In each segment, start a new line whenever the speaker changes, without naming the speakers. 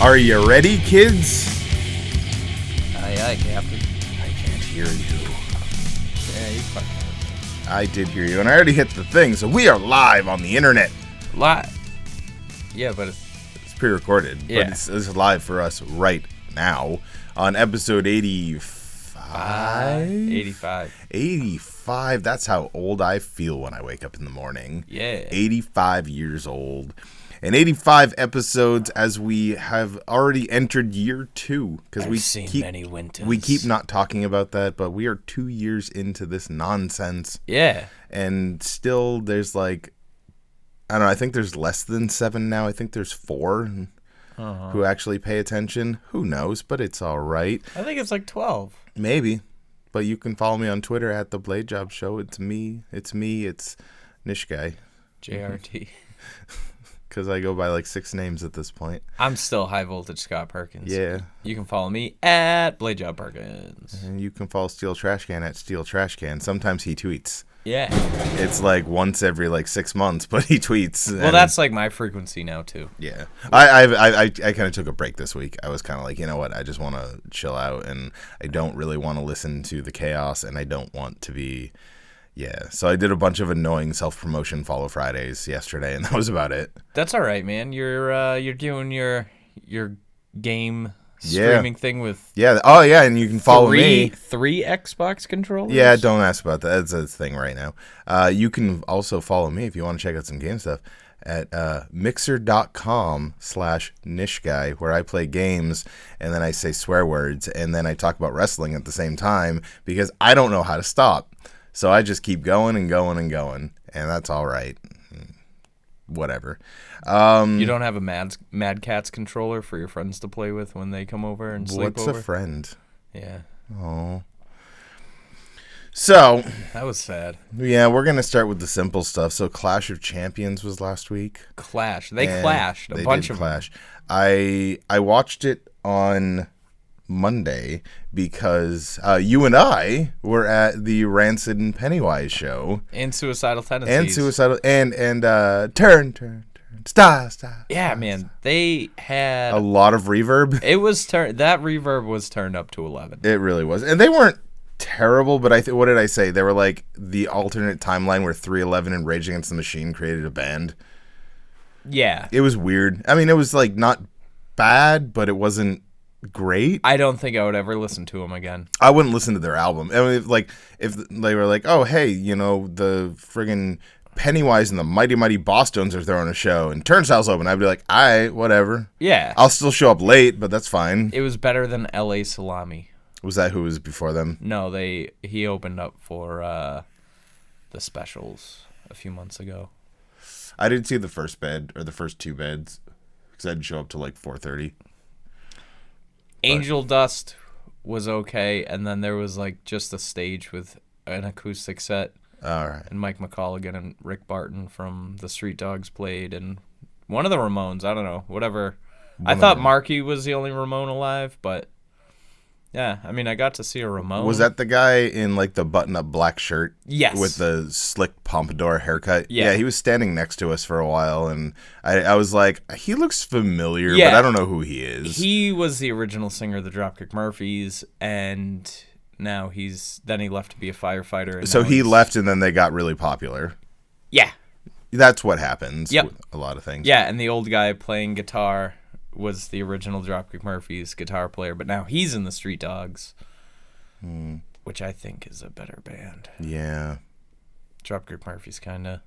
Are you ready, kids?
Aye, aye, Captain.
I can't hear you.
Yeah, you fucking heard me.
I did hear you, and I already hit the thing, so we are live on the internet.
Live. Yeah, but
It's pre-recorded,
Yeah.
but it's live for us right now on episode 85.
85.
85. That's how old I feel when I wake up in the morning.
Yeah.
85 years old. And 85 episodes as we have already entered year 2. Because
I've seen many winters.
We keep not talking about that, but we are 2 years into this nonsense.
Yeah.
And still there's like, I don't know, I think there's less than 7 now. I think there's 4 who actually pay attention. Who knows, but it's all right.
I think it's like 12.
Maybe. But you can follow me on Twitter at The Blade Job Show. It's me. It's Nish Guy.
JRT.
Because I go by like 6 names at this point.
I'm still High Voltage Scott Perkins.
Yeah.
You can follow me at Blade Job Perkins.
And you can follow Steel Trash Can at Steel Trash Can. Sometimes he tweets.
Yeah.
It's like once every like 6 months, but he tweets.
Well, that's like my frequency now, too.
Yeah. I kind of took a break this week. I was kind of like, you know what? I just want to chill out, and I don't really want to listen to the chaos, and I don't want to be... Yeah, so I did a bunch of annoying self-promotion Follow Fridays yesterday, and that was about it.
That's all right, man. You're doing your game streaming thing with
Yeah, oh yeah, and you can follow me.
3 Xbox controllers?
Yeah, don't ask about that. That's a thing right now. You can also follow me if you want to check out some game stuff at mixer.com/nishguy, where I play games, and then I say swear words, and then I talk about wrestling at the same time, because I don't know how to stop. So I just keep going and going and going, and that's all right. Whatever.
You don't have a Mad Catz controller for your friends to play with when they come over and sleep
What's
over?
a friend?
Yeah.
Oh. So.
That was sad.
Yeah, we're going to start with the simple stuff. So Clash of Champions was last week.
Clash. They clashed.
They
A bunch
did
of
clash. I watched it on Monday because you and I were at the Rancid and Pennywise show.
And Suicidal Tendencies.
And turn, stop.
Yeah, man. They had
a lot of reverb.
It was that reverb was turned up to 11.
It really was. And they weren't terrible, but what did I say? They were like the alternate timeline where 311 and Rage Against the Machine created a band.
Yeah.
It was weird. I mean, it was like not bad, but it wasn't great.
I don't think I would ever listen to them again.
I wouldn't listen to their album. I mean, if they were like, oh, hey, you know, the friggin' Pennywise and the Mighty Mighty Bosstones are throwing a show and Turnstile's open, I'd be like, all right, whatever.
Yeah.
I'll still show up late, but that's fine.
It was better than LA Salami.
Was that who was before them?
No, he opened up for the Specials a few months ago.
I didn't see the first bed or the first 2 beds because I didn't show up till like 4:30.
Angel Dust was okay, and then there was like just a stage with an acoustic set.
All right.
And Mike McColligan and Rick Barton from the Street Dogs played, and one of the Ramones, I don't know, whatever. I thought Marky was the only Ramone alive, but yeah, I mean, I got to see a Ramone.
Was that the guy in like the button-up black shirt?
Yes.
With the slick pompadour haircut?
Yeah.
Yeah, he was standing next to us for a while, and I was like, he looks familiar,
Yeah.
but I don't know who he is.
He was the original singer of the Dropkick Murphys, and now he left to be a firefighter. And
So he left, and then they got really popular.
Yeah.
That's what happens
Yep.
with a lot of things.
Yeah, and the old guy playing guitar was the original Dropkick Murphys guitar player, but now he's in the Street Dogs, which I think is a better band.
Yeah.
Dropkick Murphys kind of...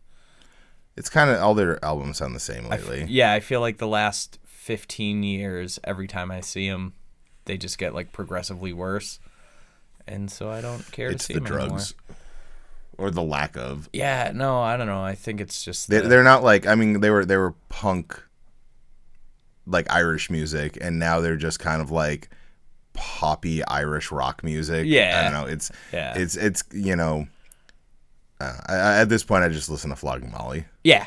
It's kind of, all their albums sound the same lately.
I feel like the last 15 years, every time I see them, they just get like progressively worse. And so I don't care to see them anymore.
It's the drugs. Or the lack of.
Yeah, no, I don't know. I think it's just...
They're not like, I mean, they were punk, like Irish music, and now they're just kind of like poppy Irish rock music.
Yeah.
I don't know. It's you know, at this point I just listen to Flogging Molly.
Yeah.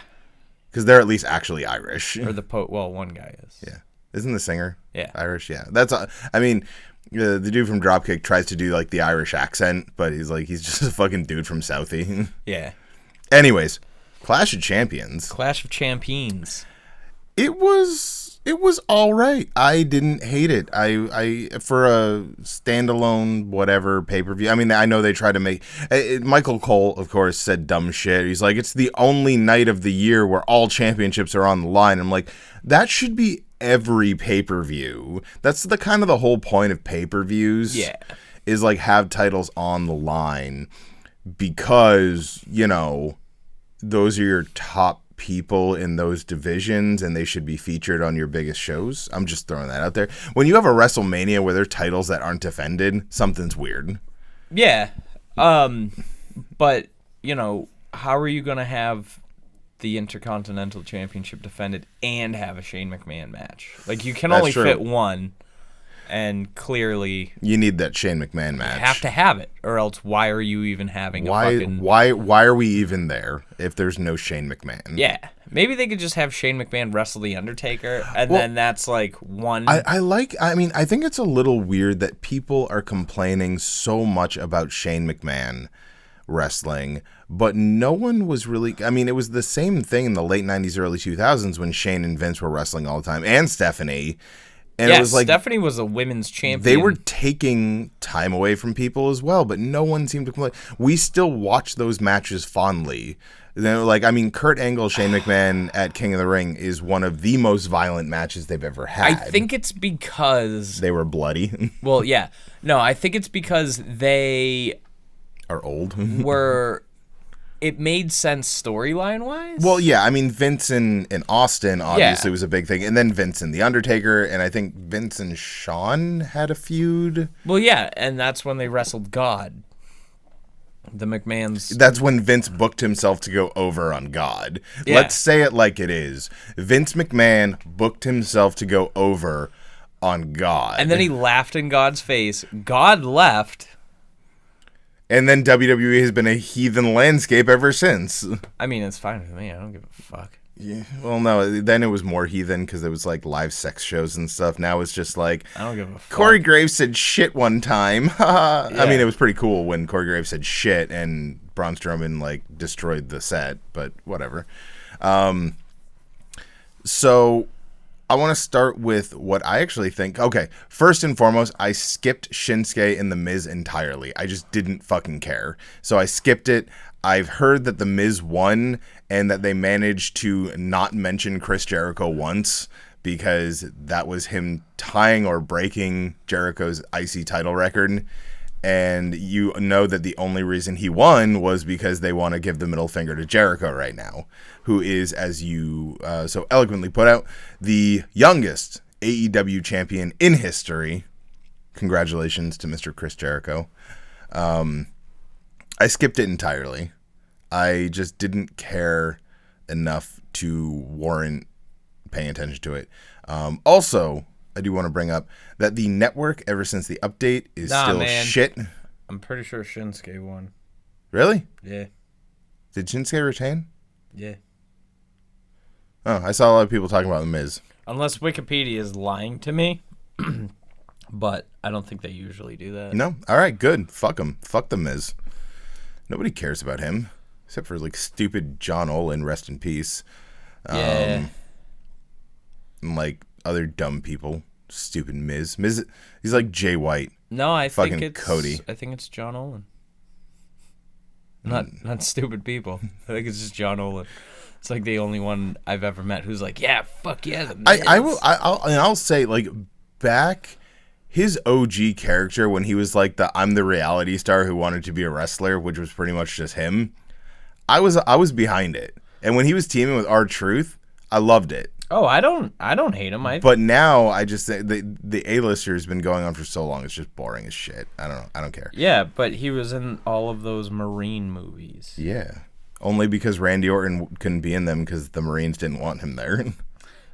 Because they're at least actually Irish.
Or one guy is.
Yeah. Isn't the singer Irish? Yeah. That's, I mean, the dude from Dropkick tries to do like the Irish accent, but he's just a fucking dude from Southie.
Yeah.
Anyways, Clash of Champions.
Clash of Champions.
It was It was all right. I didn't hate it. I for a standalone whatever pay-per-view. I mean, I know they tried to make Michael Cole, of course, said dumb shit. He's like, it's the only night of the year where all championships are on the line. I'm like, that should be every pay-per-view. That's the kind of the whole point of pay-per-views.
Yeah.
Is like have titles on the line because, you know, those are your top people in those divisions and they should be featured on your biggest shows. I'm just throwing that out there. When you have a WrestleMania where there are titles that aren't defended, something's weird.
Yeah. But, you know, how are you going to have the Intercontinental Championship defended and have a Shane McMahon match? Like, you can
That's
only
true.
fit one, and clearly
You need that Shane McMahon match.
you have to have it, or else why are you even having a fucking...
Why are we even there if there's no Shane McMahon?
Yeah. Maybe they could just have Shane McMahon wrestle The Undertaker, and then that's like one...
I think it's a little weird that people are complaining so much about Shane McMahon wrestling, but no one was really... I mean, it was the same thing in the late 90s, early 2000s when Shane and Vince were wrestling all the time, and Stephanie. And
yeah,
it was like
Stephanie was a women's champion.
they were taking time away from people as well, but no one seemed to complain. We still watch those matches fondly. Like, I mean, Kurt Angle, Shane McMahon at King of the Ring is one of the most violent matches they've ever had.
I think it's because...
They were bloody.
Well, yeah. No, I think it's because they...
Are old.
were... It made sense storyline-wise?
Well, yeah, I mean, Vince in Austin obviously was a big thing. And then Vince and The Undertaker, and I think Vince and Shawn had a feud.
Well, yeah, and that's when they wrestled God. The McMahons...
That's when Vince booked himself to go over on God.
Yeah.
Let's say it like it is. Vince McMahon booked himself to go over on God.
And then he laughed in God's face. God left.
And then WWE has been a heathen landscape ever since.
I mean, it's fine with me. I don't give a fuck.
Yeah. Well, no, then it was more heathen because it was like live sex shows and stuff. Now it's just like,
I don't give a fuck.
Corey Graves said shit one time. I mean, it was pretty cool when Corey Graves said shit and Braun Strowman like destroyed the set, but whatever. So I want to start with what I actually think. Okay, first and foremost, I skipped Shinsuke and The Miz entirely. I just didn't fucking care. So I skipped it. I've heard that The Miz won and that they managed to not mention Chris Jericho once because that was him tying or breaking Jericho's IC title record. And you know that the only reason he won was because they want to give the middle finger to Jericho right now, who is, as you so eloquently put out, the youngest AEW champion in history. Congratulations to Mr. Chris Jericho. I skipped it entirely. I just didn't care enough to warrant paying attention to it. Also, I do want to bring up that the network, ever since the update, is still shit.
I'm pretty sure Shinsuke won.
Really?
Yeah.
Did Shinsuke retain?
Yeah.
Oh, I saw a lot of people talking about The Miz.
Unless Wikipedia is lying to me. But I don't think they usually do that.
No? All right, good. Fuck him. Fuck The Miz. Nobody cares about him. Except for, like, stupid John Olin, rest in peace.
Yeah.
And, like, other dumb people. Stupid Miz. Miz, he's like Jay White.
No, I
Fucking
think it's
Cody.
I think it's John Olin. Not stupid people. I think it's just John Olin. It's like the only one I've ever met who's like, yeah, fuck yeah. The Miz.
I'll say, like, back his OG character when he was like I'm the reality star who wanted to be a wrestler, which was pretty much just him. I was behind it, and when he was teaming with R-Truth, I loved it.
Oh, I don't hate him.
But now I just think the A-lister has been going on for so long. It's just boring as shit. I don't know. I don't care.
Yeah, but he was in all of those Marine movies.
Yeah, only because Randy Orton couldn't be in them because the Marines didn't want him there.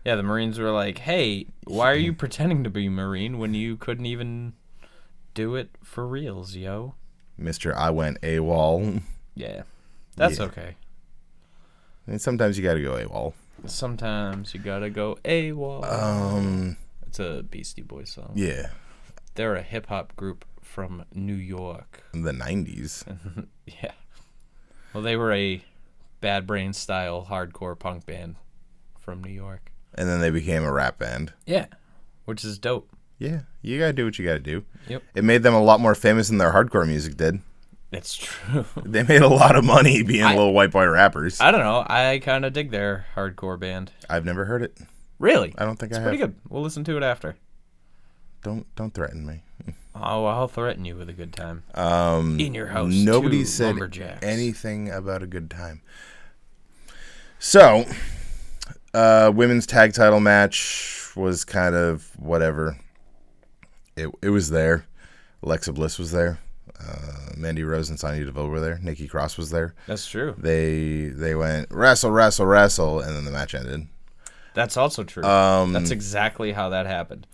Yeah, the Marines were like, "Hey, why are you pretending to be Marine when you couldn't even do it for reals, yo?"
Mr. I went AWOL.
Yeah, that's okay.
And sometimes you gotta go AWOL.
Sometimes you gotta go AWOL. It's a Beastie Boys song.
Yeah.
They're a hip-hop group from New York.
In the 90s.
Yeah. Well, they were a Bad Brain style hardcore punk band from New York.
And then they became a rap band.
Yeah, which is dope.
Yeah, you gotta do what you gotta do.
Yep.
It made them a lot more famous than their hardcore music did.
It's true.
They made a lot of money being little white boy rappers.
I don't know. I kind of dig their hardcore band.
I've never heard it.
Really?
I don't think I have.
It's pretty good. We'll listen to it after.
Don't threaten me.
Oh, I'll threaten you with a good time. In your house.
Nobody
two
said
lumberjacks.
anything about a good time. So, women's tag title match was kind of whatever. It was there. Alexa Bliss was there. Mandy Rose and Sonya Deville were there. Nikki Cross was there.
That's true.
They went wrestle, wrestle, wrestle, and then the match ended.
That's also true. That's exactly how that happened.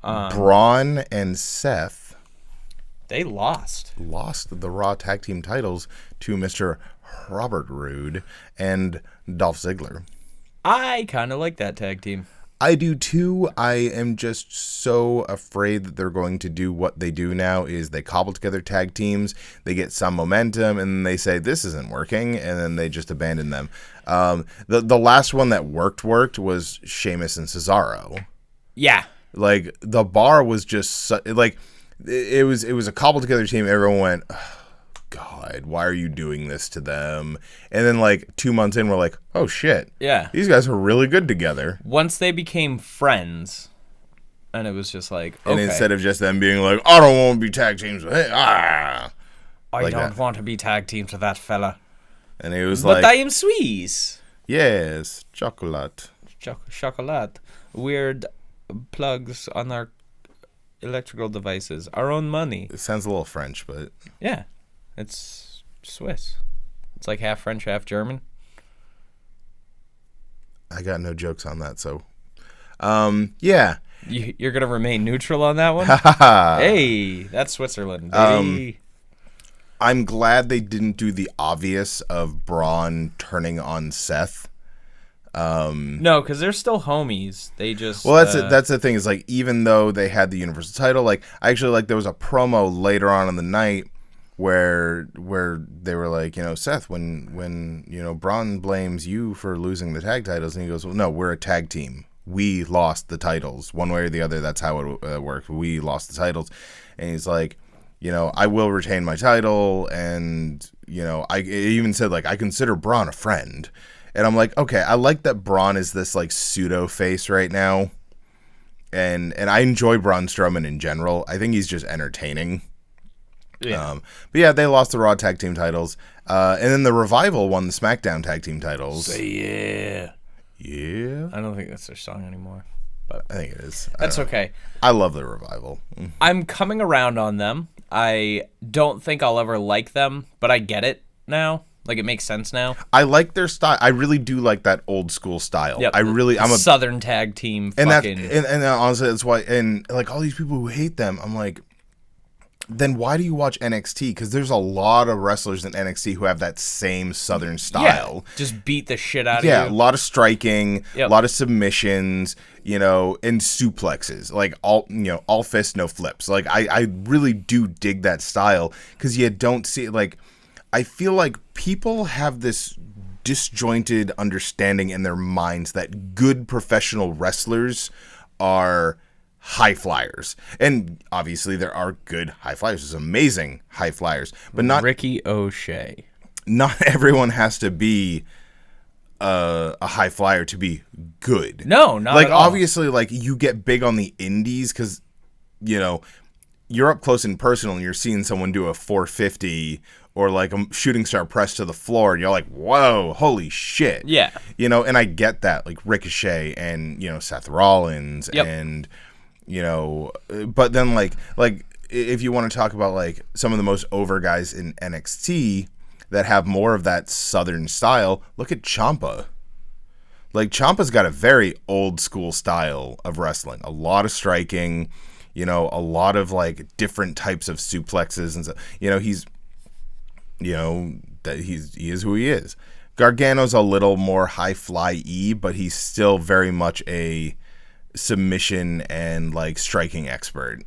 Braun and Seth,
they lost
the Raw tag team titles to Mr. Robert Roode and Dolph Ziggler.
I kind of like that tag team.
I do too. I am just so afraid that they're going to do what they do now is they cobble together tag teams, they get some momentum, and then they say this isn't working, and then they just abandon them. The last one that worked was Sheamus and Cesaro.
Yeah.
Like the bar was just like it was a cobbled together team. Everyone went, oh, God, why are you doing this to them? And then like 2 months in, we're like, oh shit,
yeah,
these guys are really good together.
Once they became friends, and it was just like, okay.
And instead of just them being like, I don't want to be tag teams with him,
I
like
don't
that.
want to be tag teams with that fella.
And it was
But
like,
I am Swiss.
yes, chocolate.
Chocolate. Weird plugs on our electrical devices. Our own money.
It sounds a little French, but
Yeah. It's Swiss. It's like half French, half German.
I got no jokes on that. So, yeah.
You're going to remain neutral on that one? Hey, that's Switzerland, baby.
I'm glad they didn't do the obvious of Braun turning on Seth.
No, because they're still homies. They just...
Well, that's the thing is like even though they had the Universal title, like I actually like there was a promo later on in the night where they were like, Seth, when Braun blames you for losing the tag titles, and he goes, well, no, we're a tag team. We lost the titles one way or the other. That's how it worked. We lost the titles, and he's like, I will retain my title, and I even said like I consider Braun a friend. And I'm like, okay, I like that Braun is this like pseudo face right now, and I enjoy Braun Strowman in general. I think he's just entertaining.
Yeah.
But yeah, they lost the Raw tag team titles, and then the Revival won the SmackDown tag team titles.
Say
Yeah.
I don't think that's their song anymore, but
I think it is.
that's okay.
I love the Revival.
I'm coming around on them. I don't think I'll ever like them, but I get it now. Like, it makes sense now.
I like their style. I really do like that old school style.
Yep.
I'm a
Southern tag team.
And
fucking...
and honestly, that's why. And like all these people who hate them, I'm like, then why do you watch NXT? Because there's a lot of wrestlers in NXT who have that same Southern style.
Yeah, just beat the shit out of you.
Yeah, a lot of striking,
Yep.
a lot of submissions, and suplexes. Like all fists, no flips. Like I really do dig that style because you don't see like. I feel like people have this disjointed understanding in their minds that good professional wrestlers are high flyers. And obviously there are good high flyers. There's amazing high flyers. But not
Ricky O'Shea.
Not everyone has to be a high flyer to be good.
No, not
like
at all.
obviously like you get big on the indies because you're up close and personal and you're seeing someone do a 450 or like a shooting star press to the floor, and you're like, whoa, holy shit.
Yeah.
And I get that, like Ricochet and, Seth Rollins
Yep.
and, but then like if you want to talk about like some of the most over guys in NXT that have more of that Southern style, look at Ciampa. Like Ciampa's got a very old school style of wrestling, a lot of striking, a lot of like different types of suplexes and stuff. He is who he is. Gargano's a little more high fly-y, but he's still very much a submission and like striking expert.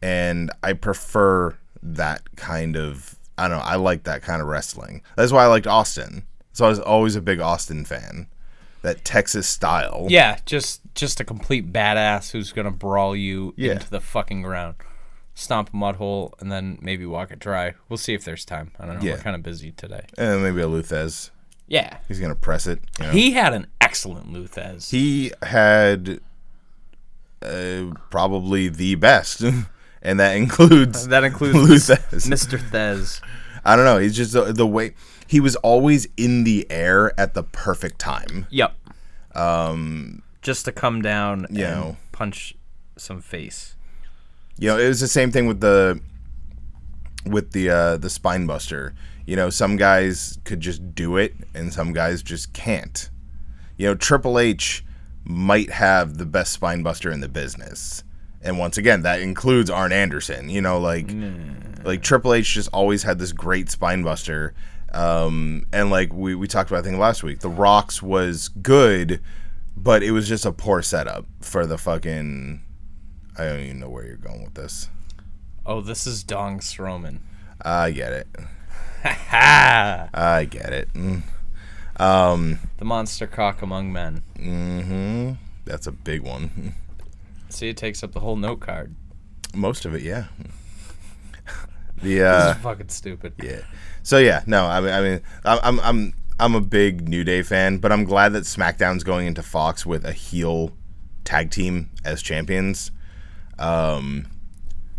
And I prefer that kind of, I don't know, I like that kind of wrestling. That's why I liked Austin. So I was always a big Austin fan. that Texas style.
Yeah, just a complete badass who's gonna brawl you
Yeah.
into the fucking ground, stomp a mud hole, and then maybe walk it dry. We'll see if there's time. I don't know.
Yeah.
We're kind of busy today.
And maybe a Luthez.
Yeah.
He's going to press it. You know?
He had an excellent Luthez.
He had probably the best, and that includes Luthez.
Mr. Thez.
I don't know. He's just the way he was always in the air at the perfect time.
Yep. Just to come down and punch some face.
You know, it was the same thing with the spine buster. You know, some guys could just do it, and some guys just can't. You know, Triple H might have the best spine buster in the business, and once again, that includes Arn Anderson. You know, like Triple H just always had this great spine buster, and like we talked about, I think last week, The Rock's was good, but it was just a poor setup for the fucking. I don't even know where you're going with this.
Oh, this is Dong Strowman.
I get it.
Ha!
I get it.
The monster cock among men.
Mm-hmm. That's a big one.
See, it takes up the whole note card.
Most of it, yeah.
This is fucking stupid.
Yeah. So yeah, no, I mean, I'm a big New Day fan, but I'm glad that SmackDown's going into Fox with a heel tag team as champions.
Dong.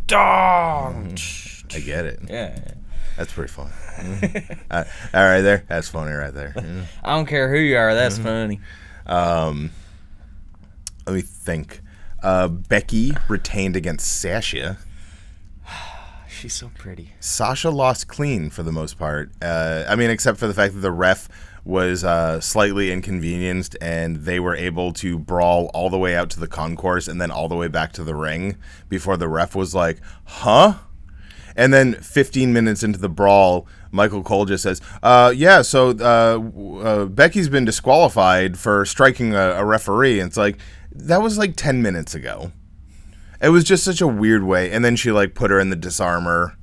I get it.
Yeah.
That's pretty funny. All right, there. That's funny right there.
I don't care who you are. That's funny.
Let me think. Becky retained against Sasha.
She's so pretty.
Sasha lost clean for the most part. I mean, except for the fact that the ref was slightly inconvenienced, and they were able to brawl all the way out to the concourse and then all the way back to the ring before the ref was like, huh? And then 15 minutes into the brawl, Michael Cole just says, Becky's been disqualified for striking a referee. And it's like, that was like 10 minutes ago. It was just such a weird way. And then she like put her in the disarmor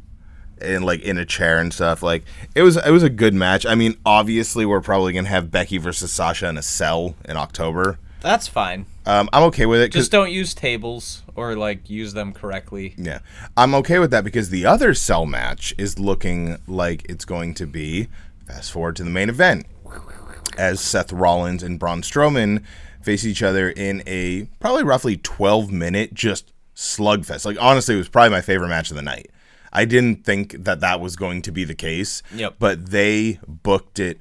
and like in a chair and stuff. Like it was a good match. I mean, obviously we're probably going to have Becky versus Sasha in a cell in October.
That's fine.
I'm okay with it.
Just don't use tables or like use them correctly.
Yeah, I'm okay with that because the other cell match is looking like it's going to be, fast forward to the main event, as Seth Rollins and Braun Strowman face each other in a probably roughly 12-minute just slugfest. Like honestly, it was probably my favorite match of the night. I didn't think that was going to be the case.
Yep.
But they booked it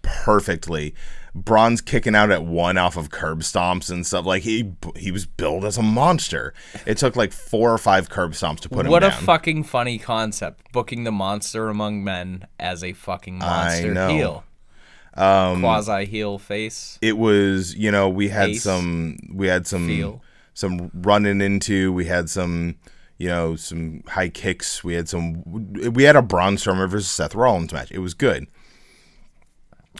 perfectly. Braun's kicking out at one off of curb stomps and stuff. Like he was billed as a monster. It took like 4 or 5 curb stomps to put him down.
What a fucking funny concept. Booking the monster among men as a fucking monster heel. Quasi heel face.
It was, you know, we had
Face.
some
Feel.
some running into, we had some, you know, some high kicks. We had a Braun Strowman versus Seth Rollins match. It was good.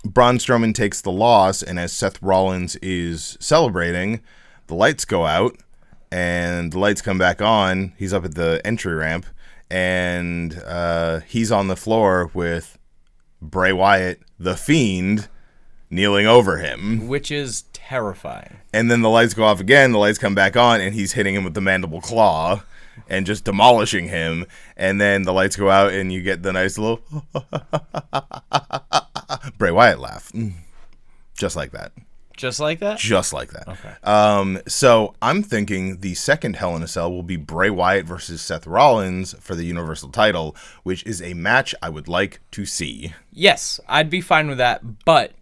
Braun Strowman takes the loss, and as Seth Rollins is celebrating, the lights go out, and the lights come back on. He's up at the entry ramp, and he's on the floor with Bray Wyatt, the Fiend, kneeling over him.
Which is terrifying.
And then the lights go off again, the lights come back on, and he's hitting him with the mandible claw and just demolishing him. And then the lights go out, and you get the nice little Bray Wyatt laugh. Just like that.
Just like that?
Just like that.
Okay.
So I'm thinking the second Hell in a Cell will be Bray Wyatt versus Seth Rollins for the Universal title, which is a match I would like to see.
Yes, I'd be fine with that, but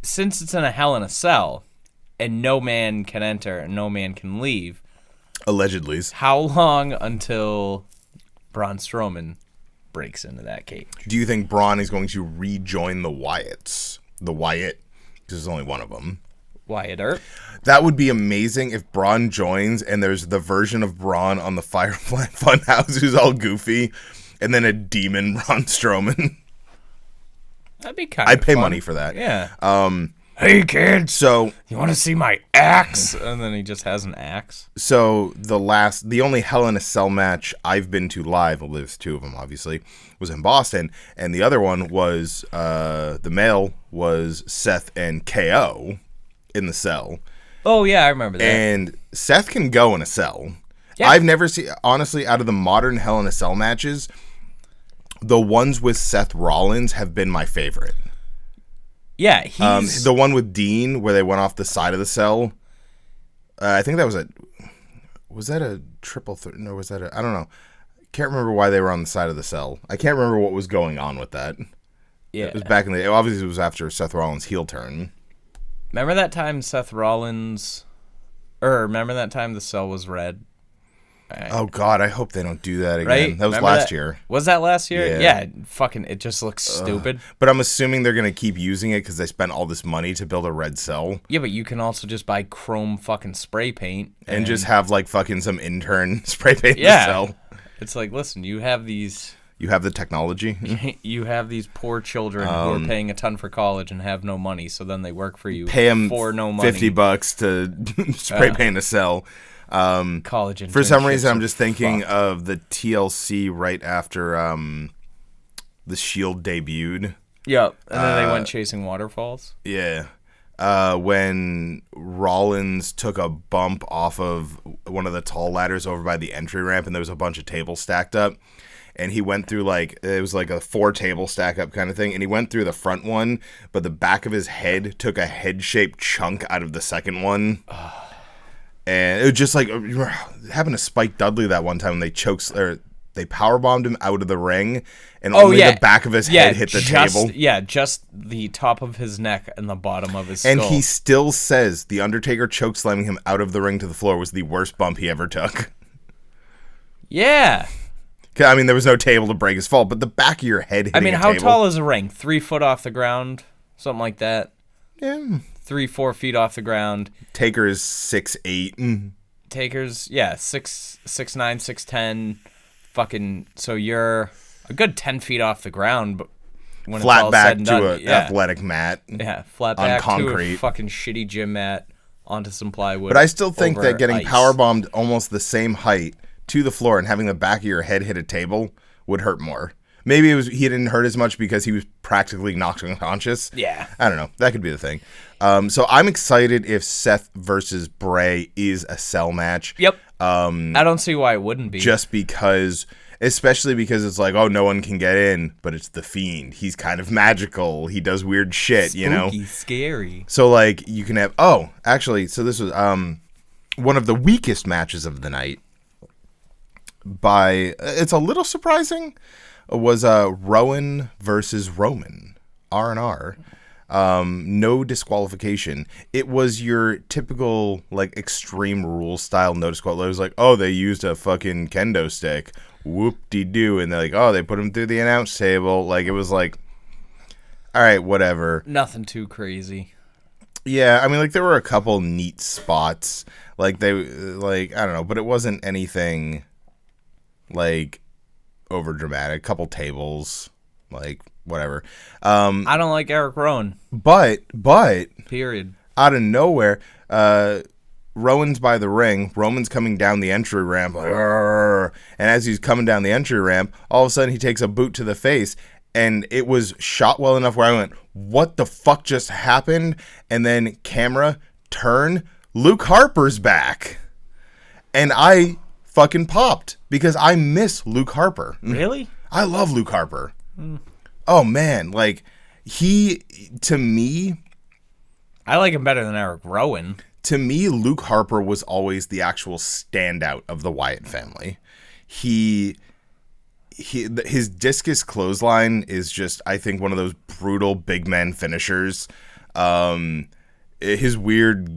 since it's in a Hell in a Cell and no man can enter and no man can leave,
allegedly,
how long until Braun Strowman breaks into that cage?
Do you think Braun is going to rejoin the Wyatts? The Wyatt, because there's only one of them.
Wyatt Earp?
That would be amazing if Braun joins and there's the version of Braun on the Firefly Funhouse who's all goofy, and then a demon Braun Strowman.
That'd be kind of
I'd pay
fun.
money for that.
Yeah. Hey, kids.
So
you want to see my axe? And then he just has an axe.
So the only Hell in a Cell match I've been to live, well, there's 2 of them, obviously, was in Boston, and the other one was the male was Seth and KO in the cell.
Oh yeah, I remember that.
And Seth can go in a cell.
Yeah.
I've never seen, honestly, out of the modern Hell in a Cell matches, the ones with Seth Rollins have been my favorite.
Yeah, he's
the one with Dean where they went off the side of the cell. I think that was that a triple threat? No, was that I don't know. Can't remember why they were on the side of the cell. I can't remember what was going on with that.
Yeah,
it was back in the. Obviously, it was after Seth Rollins' heel turn.
Remember that time Seth Rollins, or remember that time the cell was red?
Oh God, I hope they don't do that again.
Right?
That was
Remember
last year.
Was that last year?
Yeah.
Fucking, it just looks stupid.
But I'm assuming they're gonna keep using it because they spent all this money to build a red cell.
Yeah, but you can also just buy chrome fucking spray paint
and just have like fucking some intern spray paint the cell.
It's like, listen, you have these.
You have the technology.
You have these poor children who are paying a ton for college and have no money, so then they work for you.
Pay them
for no money.
$50 to spray paint a cell.
College
for some reason, I'm just thinking of the TLC right after the Shield debuted.
Yep, and then they went chasing waterfalls.
Yeah. When Rollins took a bump off of one of the tall ladders over by the entry ramp, and there was a bunch of tables stacked up, and he went through it was like a 4-table stack up kind of thing, and he went through the front one, but the back of his head took a head-shaped chunk out of the second one. And it was just like having to Spike Dudley that one time when they they powerbombed him out of the ring, and only the back of his head hit the table.
Yeah, just the top of his neck and the bottom of his skull.
And he still says the Undertaker chokeslamming him out of the ring to the floor was the worst bump he ever took.
Yeah.
I mean, there was no table to break his fall, but the back of your head hitting
how
table.
tall is a ring? 3 foot off the ground? Something like that?
Yeah.
3-4 feet off the ground.
Taker is 6'8".
Taker's 6'9", 6'10". Fucking, so you're a good 10 feet off the ground, but when
flat
it's all
back
said and done,
to an athletic mat.
Yeah, flat back
concrete.
to a fucking shitty gym mat onto some plywood.
But I still think that getting
ice.
powerbombed almost the same height to the floor and having the back of your head hit a table would hurt more. Maybe he didn't hurt as much because he was practically knocked unconscious.
Yeah.
I don't know. That could be the thing. So I'm excited if Seth versus Bray is a cell match.
Yep. I don't see why it wouldn't be.
Just because, especially because it's like, oh, no one can get in, but it's The Fiend. He's kind of magical. He does weird shit,
Spooky,
you know?
Scary.
So, like, you can have, so this was one of the weakest matches of the night. It's a little surprising, was Rowan versus Roman, R&R. No disqualification. It was your typical, like, Extreme Rules style no disqualification. It was like, oh, they used a fucking kendo stick. Whoop-de-doo. And they're like, oh, they put him through the announce table. Like, it was like, all right, whatever.
Nothing too crazy.
Yeah, I mean, like, there were a couple neat spots. Like, I don't know, but it wasn't anything, like, over dramatic. Couple tables, like, whatever.
I don't like Eric Rowan.
But
Period.
Out of nowhere, Rowan's by the ring. Roman's coming down the entry ramp, like, "Arr!" And as he's coming down the entry ramp, all of a sudden he takes a boot to the face, and it was shot well enough where I went, "What the fuck just happened?" And then camera turn, Luke Harper's back, and I fucking popped because I miss Luke Harper.
Really?
I love Luke Harper. Oh man, like to me,
I like him better than Eric Rowan.
To me, Luke Harper was always the actual standout of the Wyatt family. His discus clothesline is just, I think, one of those brutal big men finishers. His weird,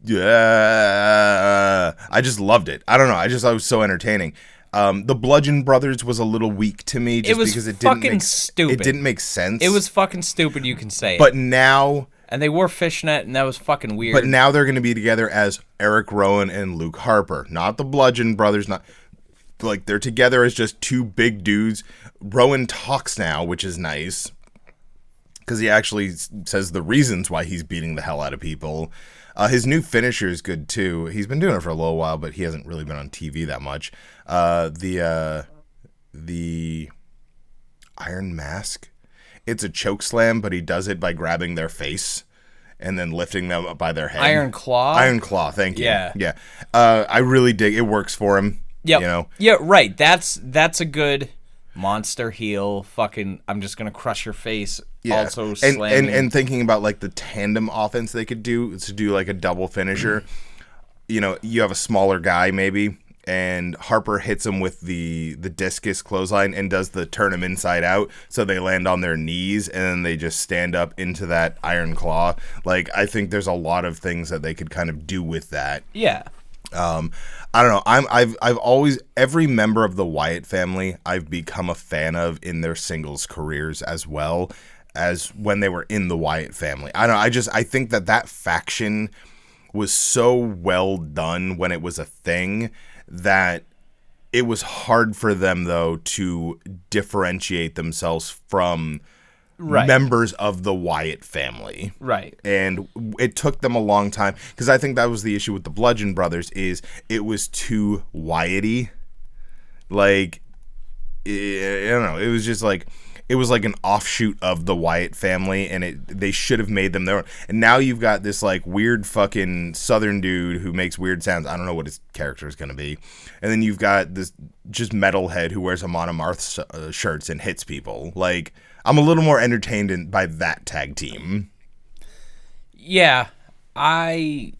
I just loved it. I don't know. I thought it was so entertaining. The Bludgeon Brothers was a little weak to me just because it didn't
stupid.
It didn't make sense.
It was fucking stupid, you can say.
But now,
and they wore fishnet, and that was fucking weird.
But now they're going to be together as Eric Rowan and Luke Harper, not the Bludgeon Brothers. Not like they're together as just two big dudes. Rowan talks now, which is nice because he actually says the reasons why he's beating the hell out of people. His new finisher is good too. He's been doing it for a little while, but he hasn't really been on TV that much. The Iron Mask. It's a choke slam, but he does it by grabbing their face and then lifting them up by their head.
Iron Claw?
Iron Claw, thank you.
Yeah.
Yeah. I really dig it. Works for him.
Yep.
You know?
Yeah, right. That's a good monster heel. Fucking, I'm just going to crush your face.
Yeah.
Also slamming.
And thinking about, like, the tandem offense they could do to do, like, a double finisher. You know, you have a smaller guy, maybe, and Harper hits him with the discus clothesline and does the turn him inside out, so they land on their knees and then they just stand up into that Iron Claw. Like, I think there's a lot of things that they could kind of do with that.
Yeah.
I don't know. I've always, every member of the Wyatt family I've become a fan of in their singles careers as well as when they were in the Wyatt family. I don't know. I think that faction was so well done when it was a thing that it was hard for them, though, to differentiate themselves from members of the Wyatt family.
Right.
And it took them a long time, because I think that was the issue with the Bludgeon Brothers, is it was too Wyatt-y. Like, I don't know, it was just like, it was like an offshoot of the Wyatt family, and they should have made them their own. And now you've got this, like, weird fucking southern dude who makes weird sounds. I don't know what his character is going to be. And then you've got this just metalhead who wears Amon Amarth shirts and hits people. Like, I'm a little more entertained by that tag team.
Yeah. I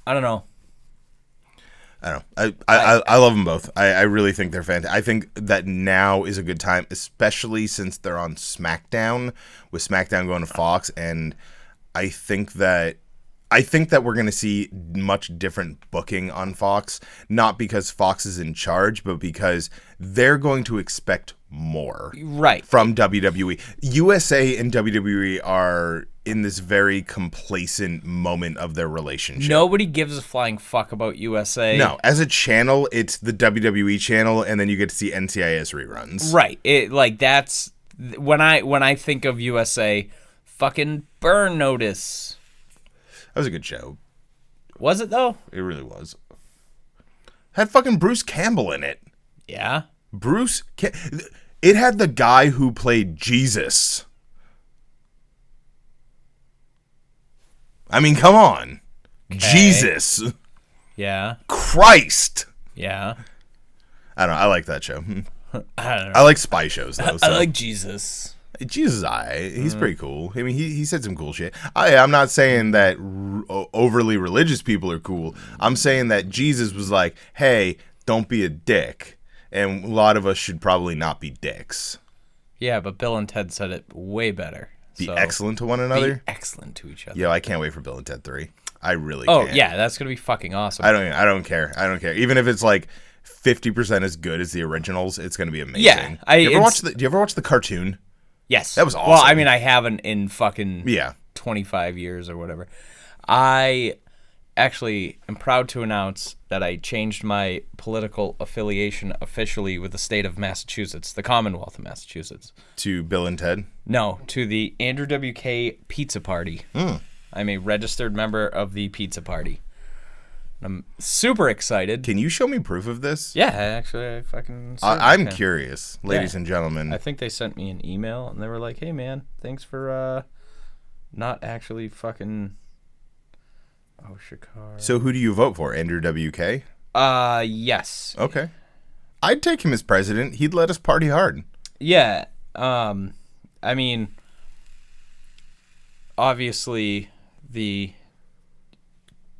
don't know.
I don't know. I love them both. I really think they're fantastic. I think that now is a good time, especially since they're on SmackDown, with SmackDown going to Fox, and I think that we're going to see much different booking on Fox, not because Fox is in charge, but because they're going to expect more from WWE. USA and WWE are in this very complacent moment of their relationship.
Nobody gives a flying fuck about USA.
No, as a channel, it's the WWE channel, and then you get to see NCIS reruns.
Right. It, like, that's when I think of USA, fucking Burn Notice.
That was a good show.
Was it, though?
It really was. Had fucking Bruce Campbell in it.
Yeah.
It had the guy who played Jesus. I mean, come on. Okay. Jesus.
Yeah.
Christ.
Yeah.
I don't know. I like that show.
I don't know.
I like spy shows, though. So.
I like Jesus.
Jesus, he's pretty cool. I mean, he said some cool shit. I'm not saying that overly religious people are cool. I'm saying that Jesus was like, hey, don't be a dick. And a lot of us should probably not be dicks.
Yeah, but Bill and Ted said it way better.
Be excellent to one another?
Be excellent to each other.
Yo, I can't wait for Bill and Ted 3. I really can't.
Oh, yeah, that's going to be fucking awesome.
I don't care. Even if it's like 50% as good as the originals, it's going to be amazing.
Yeah.
Do you ever watch the cartoon?
Yes.
That was awesome.
Well, I mean, I haven't in fucking 25 years or whatever. I actually am proud to announce that I changed my political affiliation officially with the state of Massachusetts, the Commonwealth of Massachusetts.
To Bill and Ted?
No, to the Andrew WK Pizza Party. I'm a registered member of the Pizza Party. I'm super excited.
Can you show me proof of this?
Yeah, actually, I fucking...
I'm curious, ladies and gentlemen.
I think they sent me an email, and they were like, hey, man, thanks for not actually fucking... Oh, Shikara.
So who do you vote for? Andrew WK?
Yes.
Okay. I'd take him as president. He'd let us party hard.
Yeah. I mean, obviously, the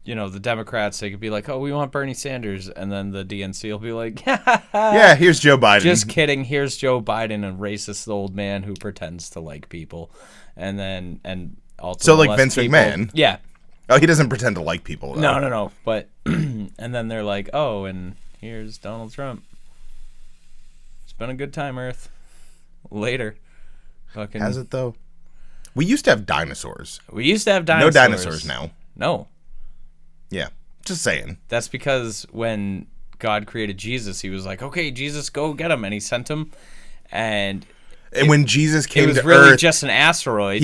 Democrats, they could be like, oh, we want Bernie Sanders. And then the DNC will be like,
yeah, here's Joe Biden.
Just kidding. Here's Joe Biden, a racist old man who pretends to like people. And also.
So like Vince McMahon?
Yeah.
Oh, he doesn't pretend to like people, though.
No. But, and then they're like, oh, and here's Donald Trump. It's been a good time, Earth. Later. Fucking.
Has it, though? We used to have dinosaurs.
No dinosaurs
now.
No.
Yeah. Just saying.
That's because when God created Jesus, he was like, okay, Jesus, go get him. And he sent him. And
when Jesus came to Earth,
it was really just an asteroid.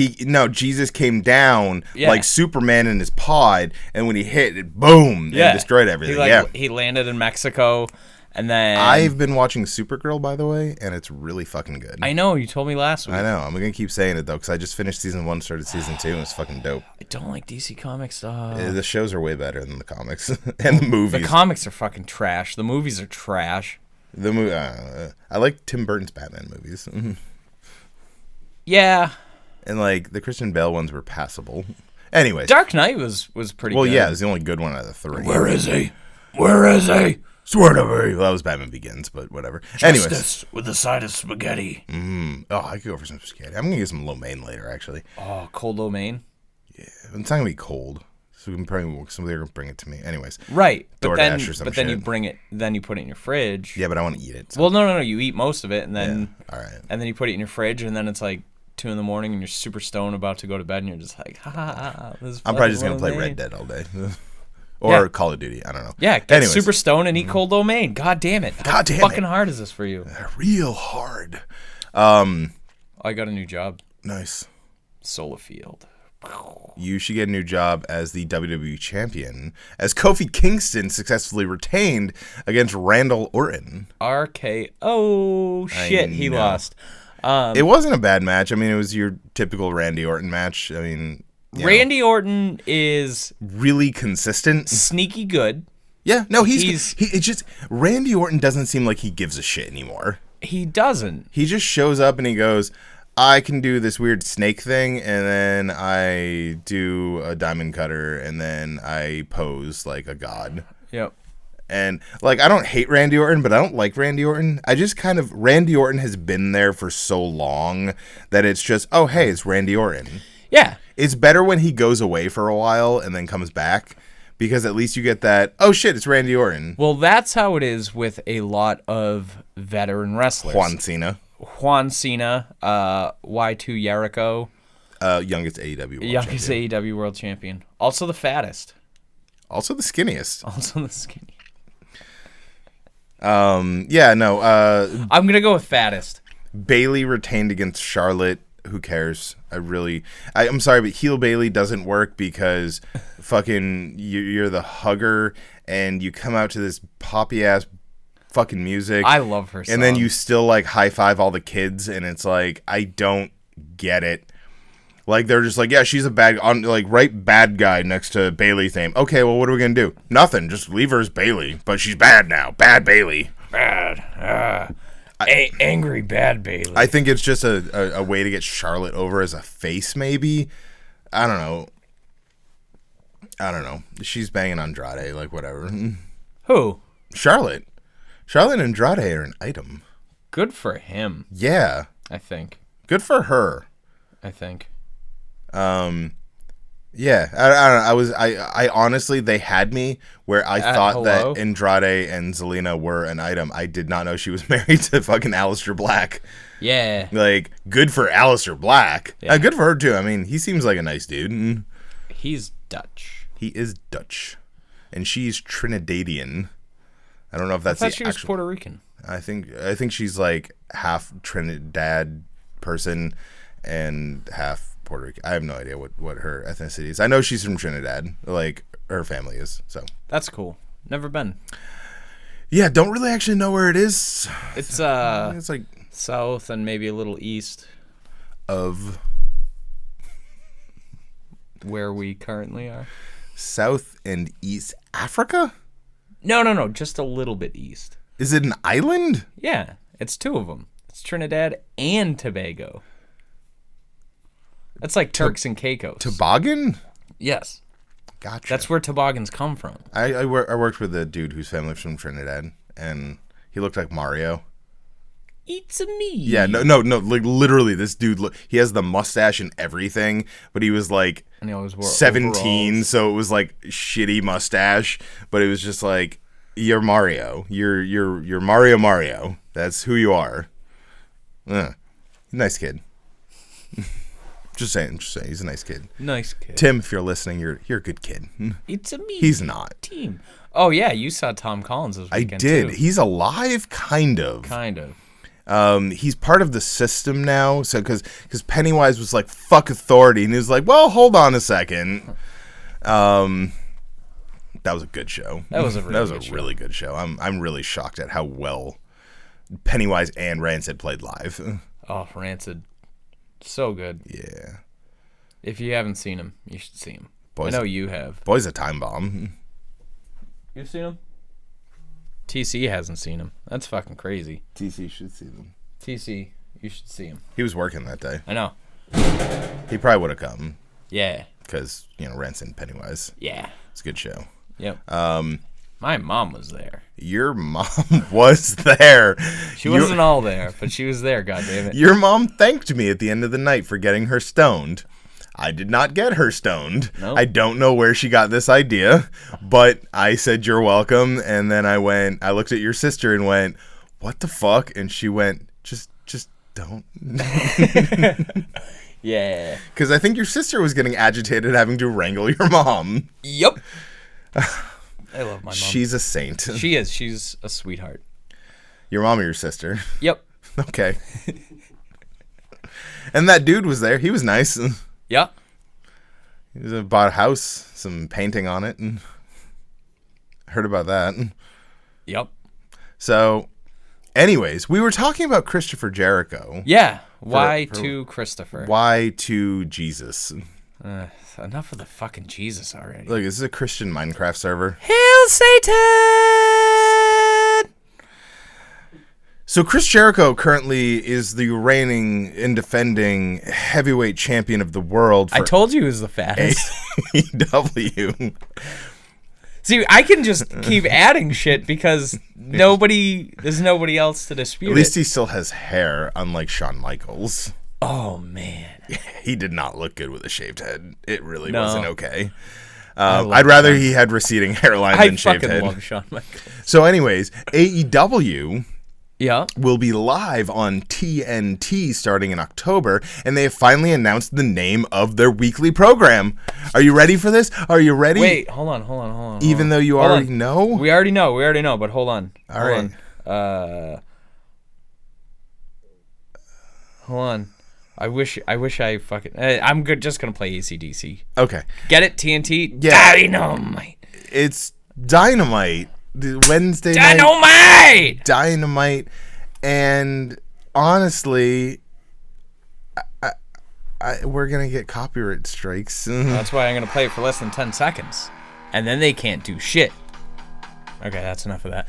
Jesus came down like Superman in his pod, and when he hit it, boom, and destroyed everything.
He landed in Mexico, And then
I've been watching Supergirl, by the way, and it's really fucking good.
I know, you told me last week.
I know. I'm going to keep saying it, though, because I just finished season 1, started season 2, and it's fucking dope.
I don't like DC Comics stuff.
The shows are way better than the comics and the movies.
The comics are fucking trash. The movies are trash.
I like Tim Burton's Batman movies.
Yeah.
And, like, the Christian Bale ones were passable. Anyways.
Dark Knight was pretty good.
Well, yeah, it was the only good one out of the 3.
Where is he? Where is he?
Swear to me. Well, that was Batman Begins, but whatever. Anyways.
Justice with a side of spaghetti.
Oh, I could go for some spaghetti. I'm going to get some lo mein later, actually.
Oh, cold lo mein?
Yeah. It's not going to be cold. So we can probably, somebody will bring it to me. Anyways.
Right. But then you bring it, then you put it in your fridge.
Yeah, but I want to eat it.
So. Well, no. You eat most of it, and then,
all right.
And then you put it in your fridge, and then it's like 2 a.m, and you're super stoned about to go to bed, and you're just like, this is
I'm probably just going to play Red Dead all day. Or Call of Duty. I don't know.
Yeah, get super stoned and eat cold lo mein. God damn it. How fucking hard is this for you?
Real hard.
I got a new job.
Nice.
Solar Field.
You should get a new job as the WWE champion, as Kofi Kingston successfully retained against Randall Orton.
RKO. Shit, he lost.
It wasn't a bad match. I mean, it was your typical Randy Orton match. I mean...
Randy Orton is
really consistent,
sneaky good.
Yeah, no, it's just Randy Orton doesn't seem like he gives a shit anymore.
He doesn't.
He just shows up and he goes, I can do this weird snake thing, and then I do a diamond cutter, and then I pose like a god.
Yep.
And, like, I don't hate Randy Orton, but I don't like Randy Orton. Randy Orton has been there for so long that it's just, oh, hey, it's Randy Orton.
Yeah.
It's better when he goes away for a while and then comes back, because at least you get that, oh shit, it's Randy Orton.
Well, that's how it is with a lot of veteran wrestlers.
John Cena,
Y2 Jericho.
Youngest AEW
world champion. Also the fattest.
Also the skinniest.
Yeah, no. I'm going to go with fattest.
Bayley retained against Charlotte. Who cares? I'm sorry, but heel Bayley doesn't work because fucking you're the hugger and you come out to this poppy ass fucking music.
I love her song.
And then you still like high five all the kids, and it's like, I don't get it. Like, they're just like, yeah, she's a bad, write bad guy next to Bayley's name. Okay, well, what are we gonna do? Nothing. Just leave her as Bayley, but she's bad now. Bad Bayley.
Bad. Angry bad Bayley.
I think it's just a way to get Charlotte over as a face, maybe. I don't know. She's banging Andrade, like, whatever.
Who?
Charlotte. Charlotte and Andrade are an item.
Good for him.
Yeah.
I think.
Good for her.
I think.
Yeah, I don't know. I honestly, they had me where I thought that Andrade and Zelina were an item. I did not know she was married to fucking Aleister Black.
Yeah.
Like, good for Aleister Black.
Yeah.
Good for her, too. I mean, he seems like a nice dude.
He's Dutch.
He is Dutch. And she's Trinidadian. I don't know if that's
I thought she was Puerto Rican.
I think she's like half Trinidad person and half Puerto Rican. I have no idea what her ethnicity is. I know she's from Trinidad, like her family is. So
that's cool. Never been.
Yeah, don't really actually know where it is.
It's
like
south and maybe a little east
of
where we currently are.
South and East Africa?
No, just a little bit east.
Is it an island?
Yeah, it's 2 of them. It's Trinidad and Tobago. That's like Turks and Caicos.
Toboggan?
Yes.
Gotcha.
That's where toboggans come from.
I worked with a dude whose family's from Trinidad, and he looked like Mario.
It's a me.
Yeah, no, like literally, this dude, he has the mustache and everything, but he was like
and he always wore
17,
overalls.
So it was like shitty mustache, but it was just like, you're Mario. You're Mario. That's who you are. Nice kid. Just saying, he's a nice kid.
Nice kid.
Tim, if you're listening, you're a good kid.
It's a me.
He's not.
Team. Oh yeah, you saw Tom Collins this weekend.
I did.
Too.
He's alive, kind of. He's part of the system now. So because Pennywise was like, fuck authority, and he was like, well, hold on a second. That was a good show.
That was a
really good show. I'm really shocked at how well Pennywise and Rancid played live.
Oh, Rancid. So good.
Yeah.
If you haven't seen him, you should see him.
Boy's,
I know you have.
Boy's a time bomb.
You've seen him? TC hasn't seen him. That's fucking crazy.
TC should see them.
TC, you should see him.
He was working that day.
I know.
He probably would have come.
Yeah.
Because, Rancid and Pennywise.
Yeah.
It's a good show.
Yep. My mom was there.
Your mom was there.
She wasn't all there, but she was there, goddammit.
Your mom thanked me at the end of the night for getting her stoned. I did not get her stoned.
Nope.
I don't know where she got this idea, but I said, you're welcome. And then I looked at your sister and went, what the fuck? And she went, just don't.
Yeah.
Because I think your sister was getting agitated having to wrangle your mom.
Yep. I love my mom.
She's a saint.
She is. She's a sweetheart.
Your mom or your sister?
Yep.
Okay. And that dude was there. He was nice.
Yeah.
He bought a house, some painting on it, and heard about that.
Yep.
So, anyways, we were talking about Christopher Jericho.
Yeah. Why to Christopher?
Why to Jesus?
Enough of the fucking Jesus already.
Look, this is a Christian Minecraft server.
Hail Satan!
So Chris Jericho currently is the reigning and defending heavyweight champion of the world for
I told you he was the fattest.
AEW.
See, I can just keep adding shit because there's nobody else to dispute
At least
it.
he still has hair, unlike Shawn Michaels.
Oh, man.
He did not look good with a shaved head. It really
No.
wasn't okay. I'd rather he had receding hairline than shaved head.
I fucking love Shawn Michaels.
So anyways, AEW
Yeah.
will be live on TNT starting in October, and they have finally announced the name of their weekly program. Are you ready for this? Are you ready?
Wait, hold on.
Even though you already know?
We already know, but hold on.
All right.
Hold on. I wish I fucking... I'm just going to play AC/DC.
Okay.
Get it? TNT?
Yeah.
Dynamite.
It's Dynamite. Wednesday night.
Dynamite!
Dynamite. And honestly, we're going to get copyright strikes.
That's why I'm going to play it for less than 10 seconds. And then they can't do shit. Okay, that's enough of that.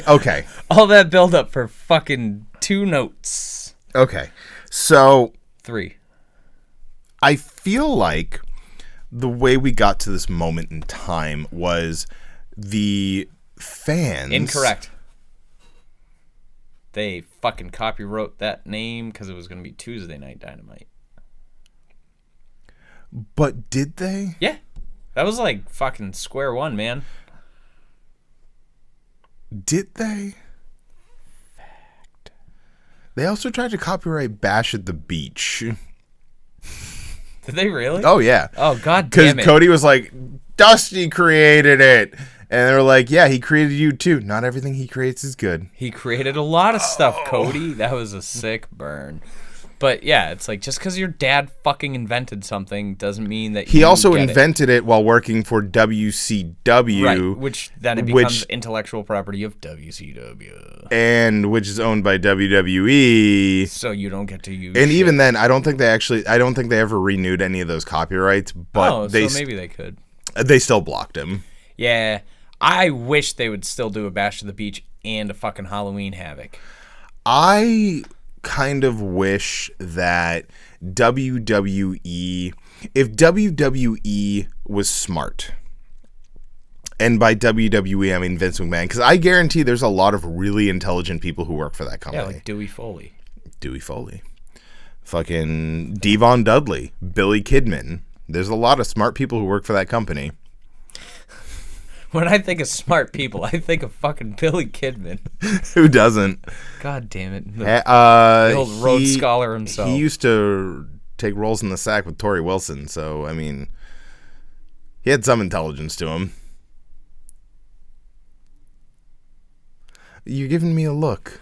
Okay.
All that build up for fucking 2 notes.
Okay. So
3.
I feel like the way we got to this moment in time was the fans.
Incorrect. They fucking copywrote that name because it was going to be Tuesday Night Dynamite.
But did they?
Yeah. That was like fucking square one, man.
Did they? Fact. They also tried to copyright Bash at the Beach.
Did they really?
Oh, yeah.
Oh, god damn it.
Because Cody was like, Dusty created it. And they were like, yeah, he created you too. Not everything he creates is good.
He created a lot of stuff, Cody. That was a sick burn. But yeah, it's like just because your dad fucking invented something doesn't mean that
he also
get
invented it while working for WCW.
Right, which then it becomes intellectual property of WCW.
And which is owned by WWE.
So you don't get to use
And
shit.
even then, I don't think they ever renewed any of those copyrights, but
so maybe they could.
They still blocked him.
Yeah, I wish they would still do a Bash to the Beach and a fucking Halloween Havoc.
I kind of wish that WWE, if WWE was smart, and by WWE I mean Vince McMahon, because I guarantee there's a lot of really intelligent people who work for that company.
Yeah, like Dewey Foley.
Fucking Devon Dudley, Billy Kidman. There's a lot of smart people who work for that company.
When I think of smart people, I think of fucking Billy Kidman.
Who doesn't?
God damn it. The old Rhodes Scholar himself.
He used to take roles in the sack with Tori Wilson, so, I mean, he had some intelligence to him. You're giving me a look.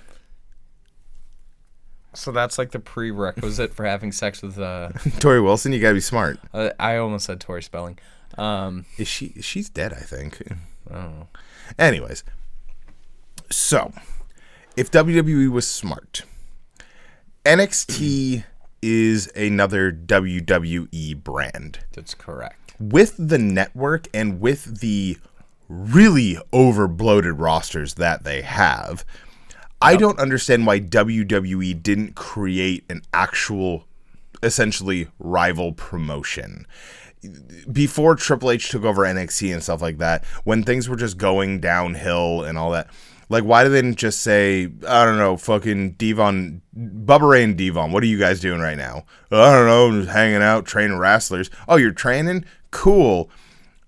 So that's like the prerequisite for having sex with...
Tori Wilson, you gotta be smart.
I almost said Tori Spelling.
She's dead, I think.
I don't know.
Anyways, so if WWE was smart, NXT is another WWE brand.
That's correct.
With the network and with the really over-bloated rosters that they have, I don't understand why WWE didn't create an actual, essentially, rival promotion. Before Triple H took over NXT and stuff like that, when things were just going downhill and all that, like, why did they didn't just say, I don't know, fucking Devon, Bubba Ray and Devon, what are you guys doing right now? I don't know, just hanging out, training wrestlers. Oh, you're training? Cool.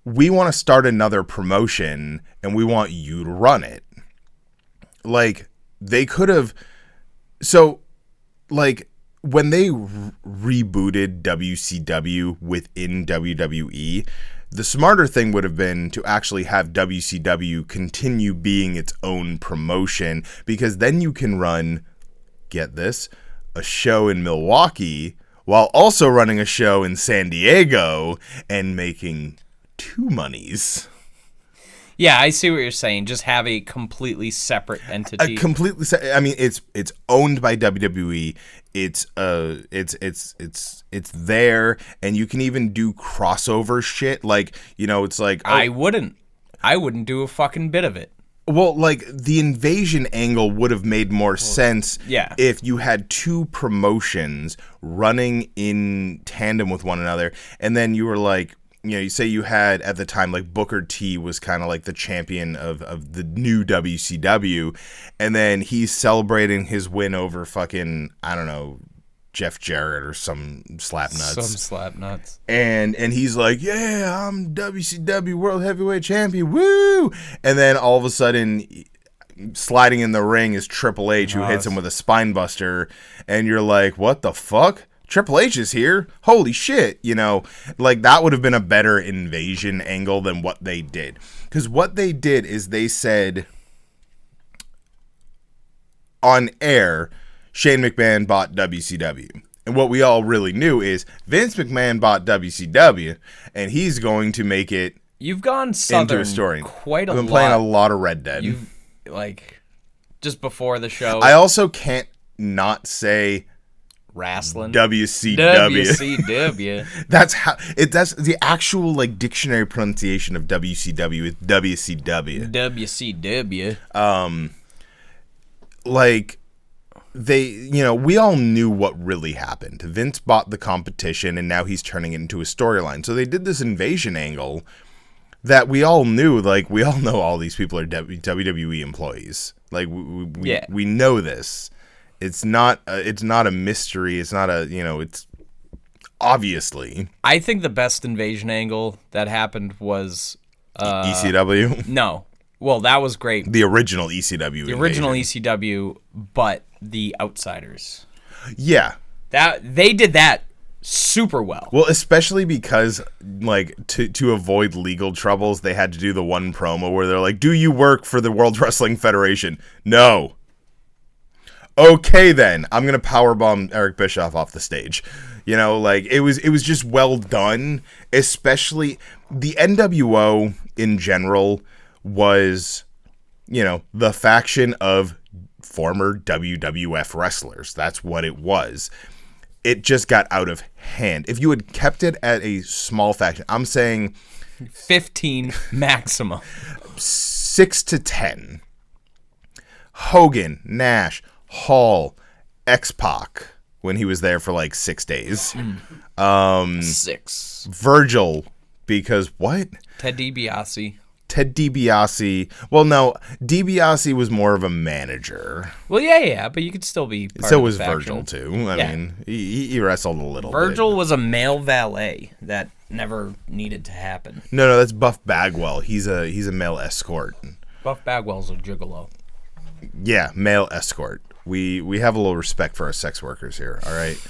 We want to start another promotion, and we want you to run it. Like, they could have... So, like, when they rebooted WCW within WWE... The smarter thing would have been to actually have WCW continue being its own promotion, because then you can run, get this, a show in Milwaukee while also running a show in San Diego and making two monies.
Yeah, I see what you're saying. Just have a completely separate entity.
I mean, it's owned by WWE. It's there, and you can even do crossover shit. Like, you know, it's like,
I wouldn't do a fucking bit of it.
Well, like, the invasion angle would have made more sense if you had two promotions running in tandem with one another, and then you were like, you know, you say you had, at the time, like, Booker T was kind of like the champion of the new WCW, and then he's celebrating his win over fucking, I don't know, Jeff Jarrett or some slapnuts. And he's like, yeah, I'm WCW World Heavyweight Champion, woo! And then all of a sudden, sliding in the ring is Triple H, who hits him with a spine buster, and you're like, what the fuck? Triple H is here. Holy shit. You know, like, that would have been a better invasion angle than what they did. Because what they did is they said on air, Shane McMahon bought WCW. And what we all really knew is Vince McMahon bought WCW, and he's going to make it
You've gone southern
into a story.
Quite a lot.
I've been playing a lot of Red Dead.
You've, like, just before the show.
I also can't not say
wrestling.
WCW. That's the actual, like, dictionary pronunciation of WCW is WCW.
WCW.
Like, they, you know, we all knew what really happened. Vince bought the competition, and now he's turning it into a storyline. So they did this invasion angle that we all knew. Like, we all know all these people are WWE employees. Like, we know this. It's not a mystery. It's not a, you know, it's obviously.
I think the best invasion angle that happened was
ECW.
No. Well, that was great.
The original ECW.
The original ECW, but the Outsiders.
Yeah.
They did that super well.
Well, especially because, like, to avoid legal troubles, they had to do the one promo where they're like, "Do you work for the World Wrestling Federation?" No. Okay, then I'm gonna powerbomb Eric Bischoff off the stage. You know, like, it was just well done. Especially the NWO in general was, you know, the faction of former WWF wrestlers. That's what it was. It just got out of hand. If you had kept it at a small faction, I'm saying
15 maximum,
6 to 10. Hogan, Nash, Hall, X-Pac, when he was there for like 6 days.
6.
Virgil, because what?
Ted DiBiase.
Well, no, DiBiase was more of a manager.
Well, yeah, but you could still be part
so
of the
was
faction.
Virgil, too. I mean, he wrestled a little
Virgil
bit.
was a male valet that never needed to happen.
No, that's Buff Bagwell. He's a male escort.
Buff Bagwell's a gigolo.
Yeah, male escort. We have a little respect for our sex workers here, all right?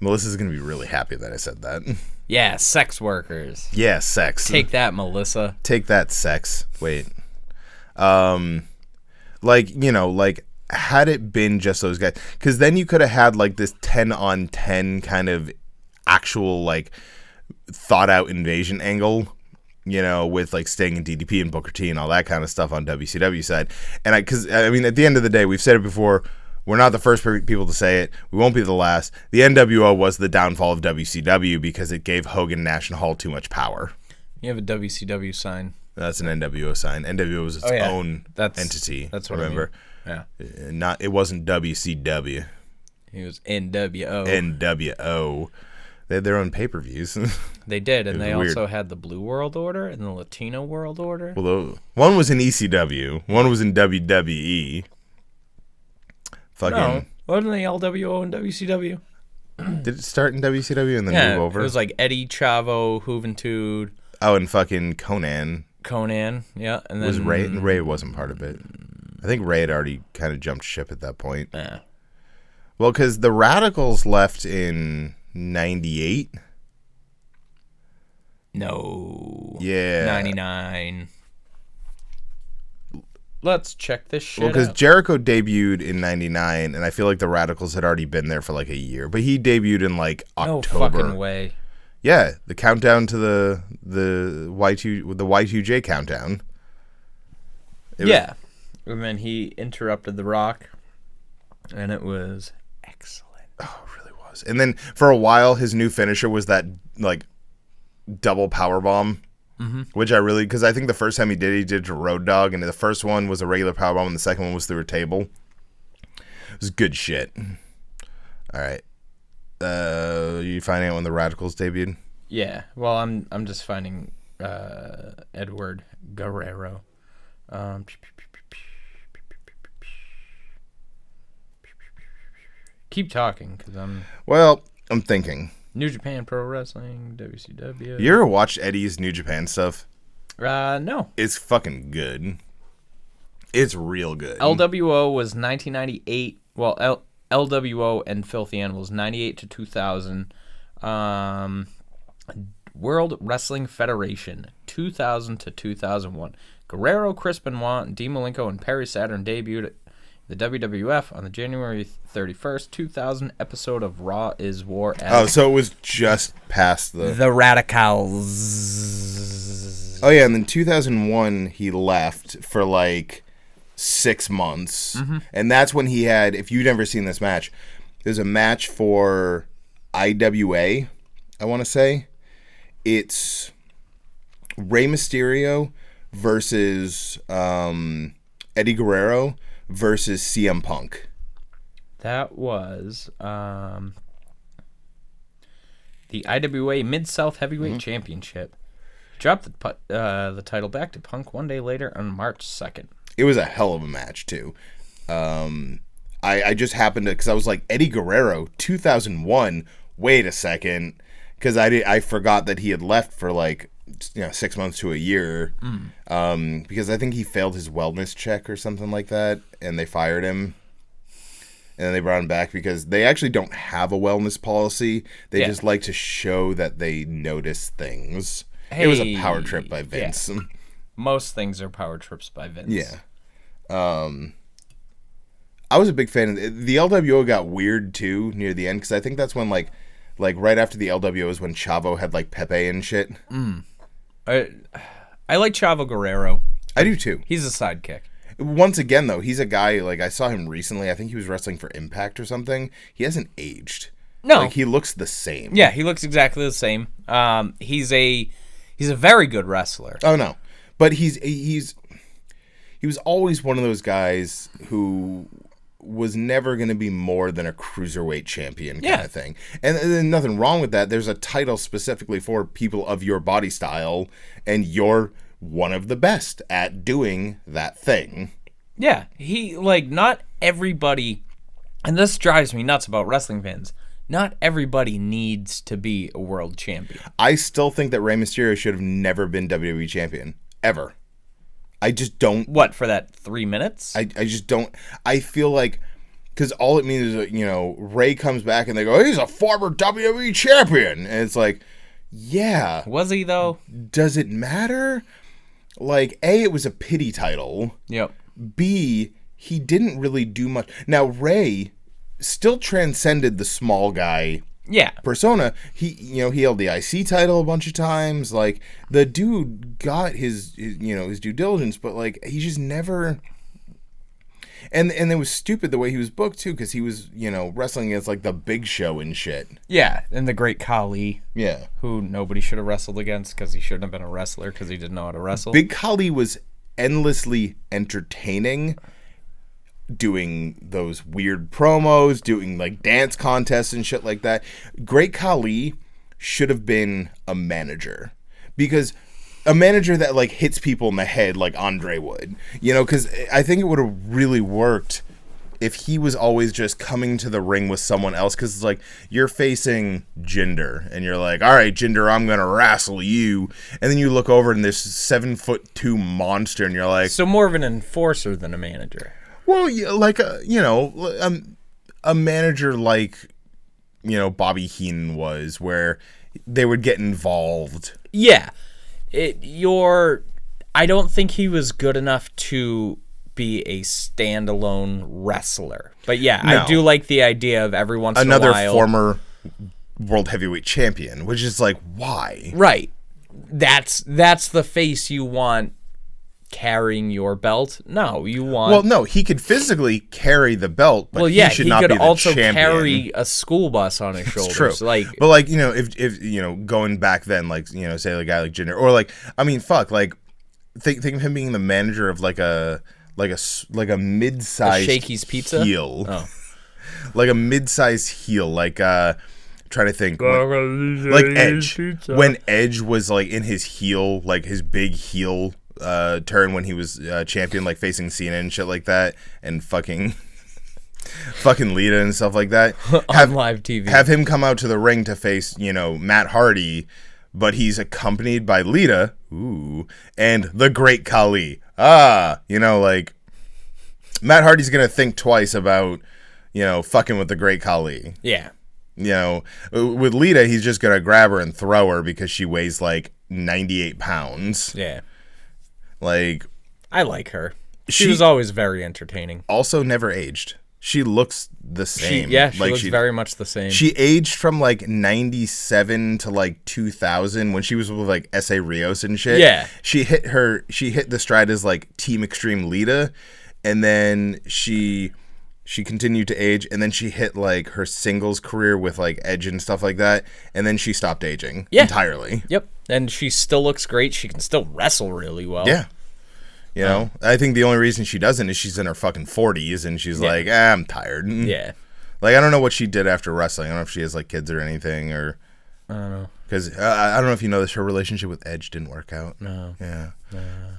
Melissa's going to be really happy that I said that.
Yeah, sex workers.
Yeah, sex.
Take that, Melissa.
Take that, sex. Wait. Like, you know, like, had it been just those guys, because then you could have had, like, this 10-on-10 kind of actual, like, thought out invasion angle, with like Sting and DDP and Booker T and all that kind of stuff on WCW side. And because at the end of the day, we've said it before, we're not the first people to say it. We won't be the last. The NWO was the downfall of WCW because it gave Hogan Nash and Hall too much power.
You have a WCW sign.
That's an NWO sign. NWO was its own entity.
That's what
remember.
I mean. Yeah.
It wasn't WCW.
It was NWO.
NWO. They had their own pay-per-views.
They did, and they also had the Blue World Order and the Latino World Order.
Well, one was in ECW. One was in WWE.
No, wasn't the LWO and WCW?
Did it start in WCW and then move over?
It was like Eddie, Chavo, Juventud.
Oh, and fucking Conan.
Yeah. And then
was Ray? Ray wasn't part of it. I think Ray had already kind of jumped ship at that point.
Yeah.
Well, because the Radicals left in 98.
No.
Yeah.
99. Let's check this shit
out. Well, because
out.
Jericho debuted in 99, and I feel like the Radicals had already been there for like a year. But he debuted in like October.
No fucking way.
Yeah, the countdown to the Y2J countdown.
And then he interrupted The Rock, and it was excellent.
Oh, it really was. And then for a while, his new finisher was that like double power bomb. Mm-hmm. Which I really, because I think the first time he did it to Road Dogg, and the first one was a regular powerbomb, and the second one was through a table. It was good shit. All right, you finding out when the Radicals debuted?
Yeah, well, I'm just finding Edward Guerrero. Keep talking, because I'm
thinking.
New Japan Pro Wrestling, WCW.
You ever watched Eddie's New Japan stuff?
No.
It's fucking good. It's real good.
LWO was 1998. Well, LWO and Filthy Animals, 98 to 2000. World Wrestling Federation, 2000 to 2001. Guerrero, Chris Benoit, Dean Malenko, and Perry Saturn debuted at the WWF on the January 31st, 2000 episode of Raw is War.
So it was just past
the Radicals.
Oh, yeah, and then 2001, he left for like 6 months. Mm-hmm. And that's when he had, if you've never seen this match, there's a match for IWA, I want to say. It's Rey Mysterio versus Eddie Guerrero versus CM Punk.
That was the IWA Mid-South Heavyweight Championship. Dropped the title back to Punk one day later on March 2nd.
It was a hell of a match, too. I just happened to, because I was like, Eddie Guerrero, 2001, wait a second, because I forgot that he had left for like 6 months to a year, because I think he failed his wellness check or something like that, and they fired him. And then they brought him back because they actually don't have a wellness policy. They just like to show that they notice things. It was a power trip by Vince. Yeah.
Most things are power trips by Vince.
Yeah. I was a big fan of the LWO. Got weird too near the end because I think that's when like right after the LWO is when Chavo had like Pepe and shit.
I like Chavo Guerrero.
I do too.
He's a sidekick.
Once again, though, he's a guy, like, I saw him recently. I think he was wrestling for Impact or something. He hasn't aged.
No.
Like, he looks the same.
Yeah, he looks exactly the same. He's a very good wrestler.
Oh, no. But he was always one of those guys who was never going to be more than a cruiserweight champion kind of thing. And there's nothing wrong with that. There's a title specifically for people of your body style, and you're one of the best at doing that thing.
Yeah, not everybody, and this drives me nuts about wrestling fans, not everybody needs to be a world champion.
I still think that Rey Mysterio should have never been WWE champion. Ever. I just don't.
What, for that 3 minutes?
I just don't. I feel like, because all it means is, Rey comes back and they go, he's a former WWE champion. And it's like, yeah.
Was he, though?
Does it matter? Like, A, it was a pity title.
Yep.
B, he didn't really do much. Now, Ray still transcended the small guy
Yeah.
persona. He held the IC title a bunch of times. Like, the dude got his due diligence, but like he just never. And it was stupid the way he was booked too, because he was wrestling against like the Big Show and shit.
Yeah, and the Great Khali.
Yeah,
who nobody should have wrestled against because he shouldn't have been a wrestler because he didn't know how to wrestle.
Big Khali was endlessly entertaining, doing those weird promos, doing like dance contests and shit like that. Great Khali should have been a manager, because a manager that like hits people in the head like Andre would, because I think it would have really worked if he was always just coming to the ring with someone else, because it's like you're facing Jinder and you're like, all right, Jinder, I'm gonna wrestle you, and then you look over and this 7'2" monster and you're like,
so more of an enforcer than a manager.
Well, like a manager like Bobby Heenan was, where they would get involved.
Yeah, I don't think he was good enough to be a standalone wrestler. But yeah, no. I do like the idea of every once in a while.
Another former world heavyweight champion, which is like, why?
Right. That's the face you want carrying your belt. No, you want.
Well, no, he could physically carry the belt, but he should not be the champion. He could also
carry a school bus on his shoulders. True.
But like, if going back then, like, say a guy like Jinder, or like, I mean, fuck, like, think of him being the manager of like a mid-sized
Shakey's Pizza
heel. Oh. Like a mid-sized heel, like trying to think, like Edge. Pizza. When Edge was like in his heel, like his big heel turn when he was champion, like facing Cena and shit like that, and fucking Lita and stuff like that.
On live TV.
Have him come out to the ring to face, Matt Hardy, but he's accompanied by Lita, and the Great Khali. Like, Matt Hardy's gonna think twice about, fucking with the Great Khali.
Yeah.
With Lita, he's just gonna grab her and throw her because she weighs like 98 pounds.
Yeah.
Like,
I like her. She was always very entertaining.
Also never aged. She looks the same.
She looks very much the same.
She aged from like 97 to like 2000 when she was with like S.A. Rios and shit.
Yeah.
She hit the stride as like Team Extreme Lita, and then she continued to age, and then she hit like her singles career with like Edge and stuff like that, and then she stopped aging entirely.
Yep. And she still looks great. She can still wrestle really well.
Yeah. I think the only reason she doesn't is she's in her fucking 40s, and she's like, I'm tired.
Yeah.
Like, I don't know what she did after wrestling. I don't know if she has like kids or anything, or
I don't know.
Because I don't know if you know this, her relationship with Edge didn't work out.
No.
Yeah.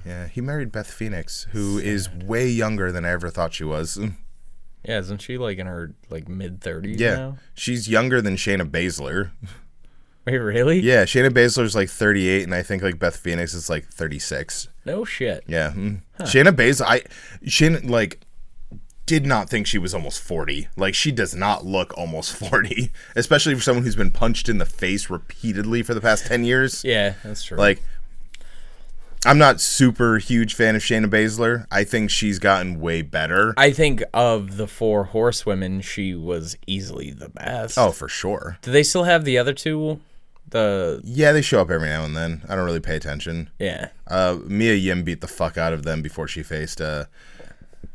Yeah. He married Beth Phoenix, who is way younger than I ever thought she was.
Yeah, isn't she like in her like mid-30s now?
Yeah. She's younger than Shayna Baszler.
Wait, really?
Yeah, Shayna Baszler's like 38, and I think like Beth Phoenix is like 36.
No shit.
Yeah. Huh. Shayna Baszler, like, did not think she was almost 40. Like, she does not look almost 40, especially for someone who's been punched in the face repeatedly for the past 10 years.
Yeah, that's true.
Like, I'm not super huge fan of Shayna Baszler. I think she's gotten way better.
I think of the 4 horsewomen, she was easily the best.
Oh, for sure.
Do they still have the other 2?
Yeah, they show up every now and then. I don't really pay attention.
Yeah.
Mia Yim beat the fuck out of them before she faced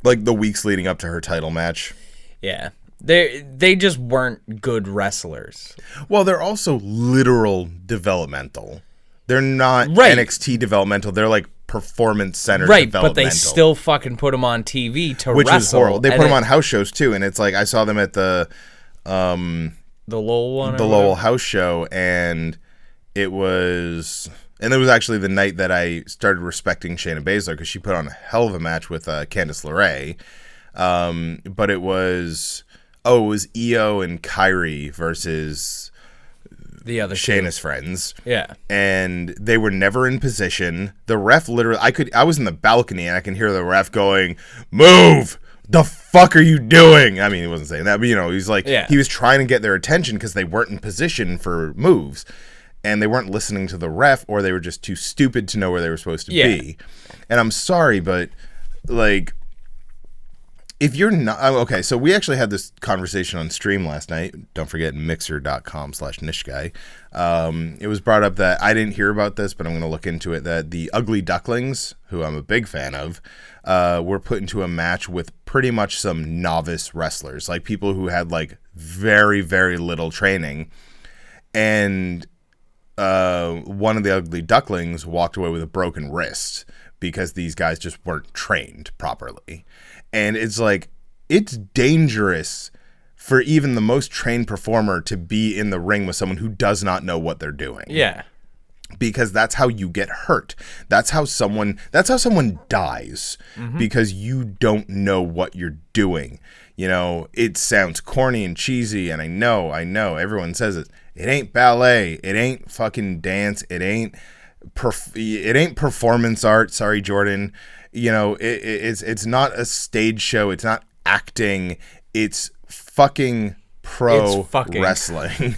like the weeks leading up to her title match.
Yeah. They just weren't good wrestlers.
Well, they're also literal developmental. They're not NXT developmental. They're like performance center developmental.
Right, but they still fucking put them on TV to
Which
wrestle.
Which is horrible. They put them on house shows too, and it's like I saw them at the
Lowell one?
The Lowell house show, and it was actually the night that I started respecting Shayna Baszler, because she put on a hell of a match with Candice LeRae. But it was Io and Kyrie versus
the other
Shayna's friends.
Yeah.
And they were never in position. The ref literally, I was in the balcony and I can hear the ref going, "Move! The fuck are you doing?" I mean, he wasn't saying that, but he's like, he was trying to get their attention because they weren't in position for moves. And they weren't listening to the ref, or they were just too stupid to know where they were supposed to be. And I'm sorry, but like, if you're not okay, so we actually had this conversation on stream last night. Don't forget mixer.com/nishguy. It was brought up that I didn't hear about this, but I'm going to look into it, that the Ugly Ducklings, who I'm a big fan of, were put into a match with pretty much some novice wrestlers, like people who had like very, very little training. And one of the Ugly Ducklings walked away with a broken wrist because these guys just weren't trained properly. And it's like, it's dangerous for even the most trained performer to be in the ring with someone who does not know what they're doing.
Yeah.
Because that's how you get hurt. That's how someone dies, because you don't know what you're doing. You know, it sounds corny and cheesy, and I know, everyone says it. It ain't ballet. It ain't fucking dance. It ain't performance art. Sorry, Jordan. You know, it's not a stage show. It's not acting. It's fucking wrestling.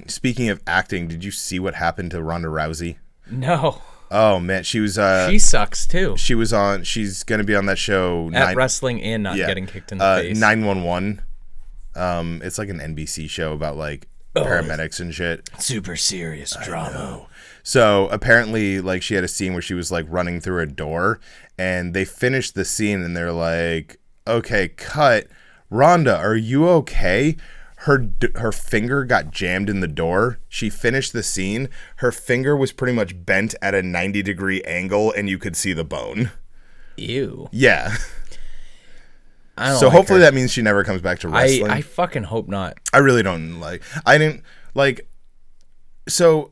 Speaking of acting, did you see what happened to Ronda Rousey?
No.
Oh man, she
sucks too.
She's gonna be on that show
at Wrestling and not getting kicked in the face.
911. It's like an NBC show about like paramedics and shit.
Super serious drama.
So apparently, like, she had a scene where she was like running through a door, and they finished the scene, and they're like, "Okay, cut. Rhonda, are you okay?" Her finger got jammed in the door. She finished the scene. Her finger was pretty much bent at a 90-degree angle, and you could see the bone. Ew. Yeah. So hopefully that means she never comes back to wrestling.
I fucking hope not.
I really don't like. I didn't like. So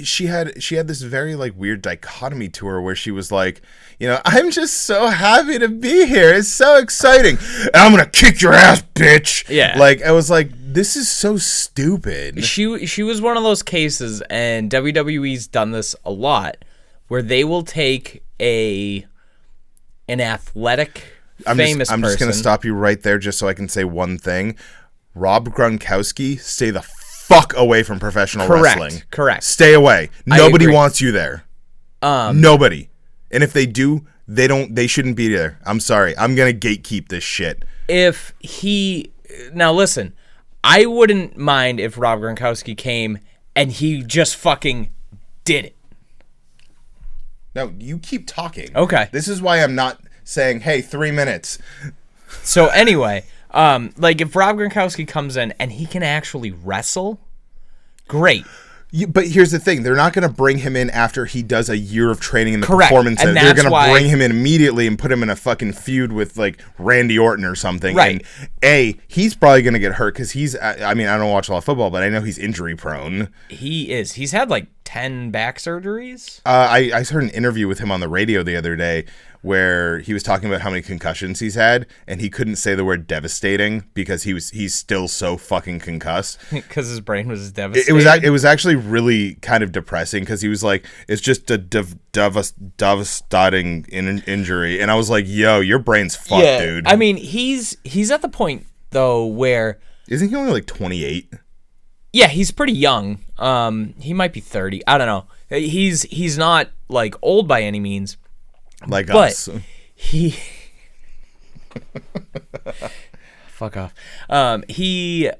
she had this very like weird dichotomy to her where she was like, you know, I'm just so happy to be here. It's so exciting. And I'm gonna kick your ass, bitch.
Yeah.
Like, I was like, this is so stupid.
She was one of those cases, and WWE's done this a lot, where they will take an athletic, famous person. I'm just gonna stop you right there, just so I can say one thing. Rob Gronkowski, stay the fuck away from professional wrestling. Correct.
Stay away. Nobody wants you there. Nobody. And if they do, they shouldn't be there. I'm sorry. I'm going to gatekeep this shit.
Now listen, I wouldn't mind if Rob Gronkowski came and he just fucking did it.
No, you keep talking.
Okay.
This is why I'm not saying, hey, 3 minutes.
So anyway, like if Rob Gronkowski comes in and he can actually wrestle, great.
But here's the thing. They're not going to bring him in after he does a year of training in the performance center. They're going to bring him in immediately and put him in a fucking feud with like Randy Orton or something.
Right.
And he's probably going to get hurt because I mean, I don't watch a lot of football, but I know he's injury prone.
He is. He's had like 10 back surgeries.
I heard an interview with him on the radio the other day where he was talking about how many concussions he's had, and he couldn't say the word devastating because he's still so fucking concussed.
Because his brain was devastated.
It was actually really kind of depressing because he was like, it's just a devastating injury, and I was like, yo, your brain's fucked, dude.
I mean, he's at the point though where
isn't he only like 28?
Yeah, he's pretty young. He might be 30. I don't know. He's not like old by any means.
Like us.
He fuck off. He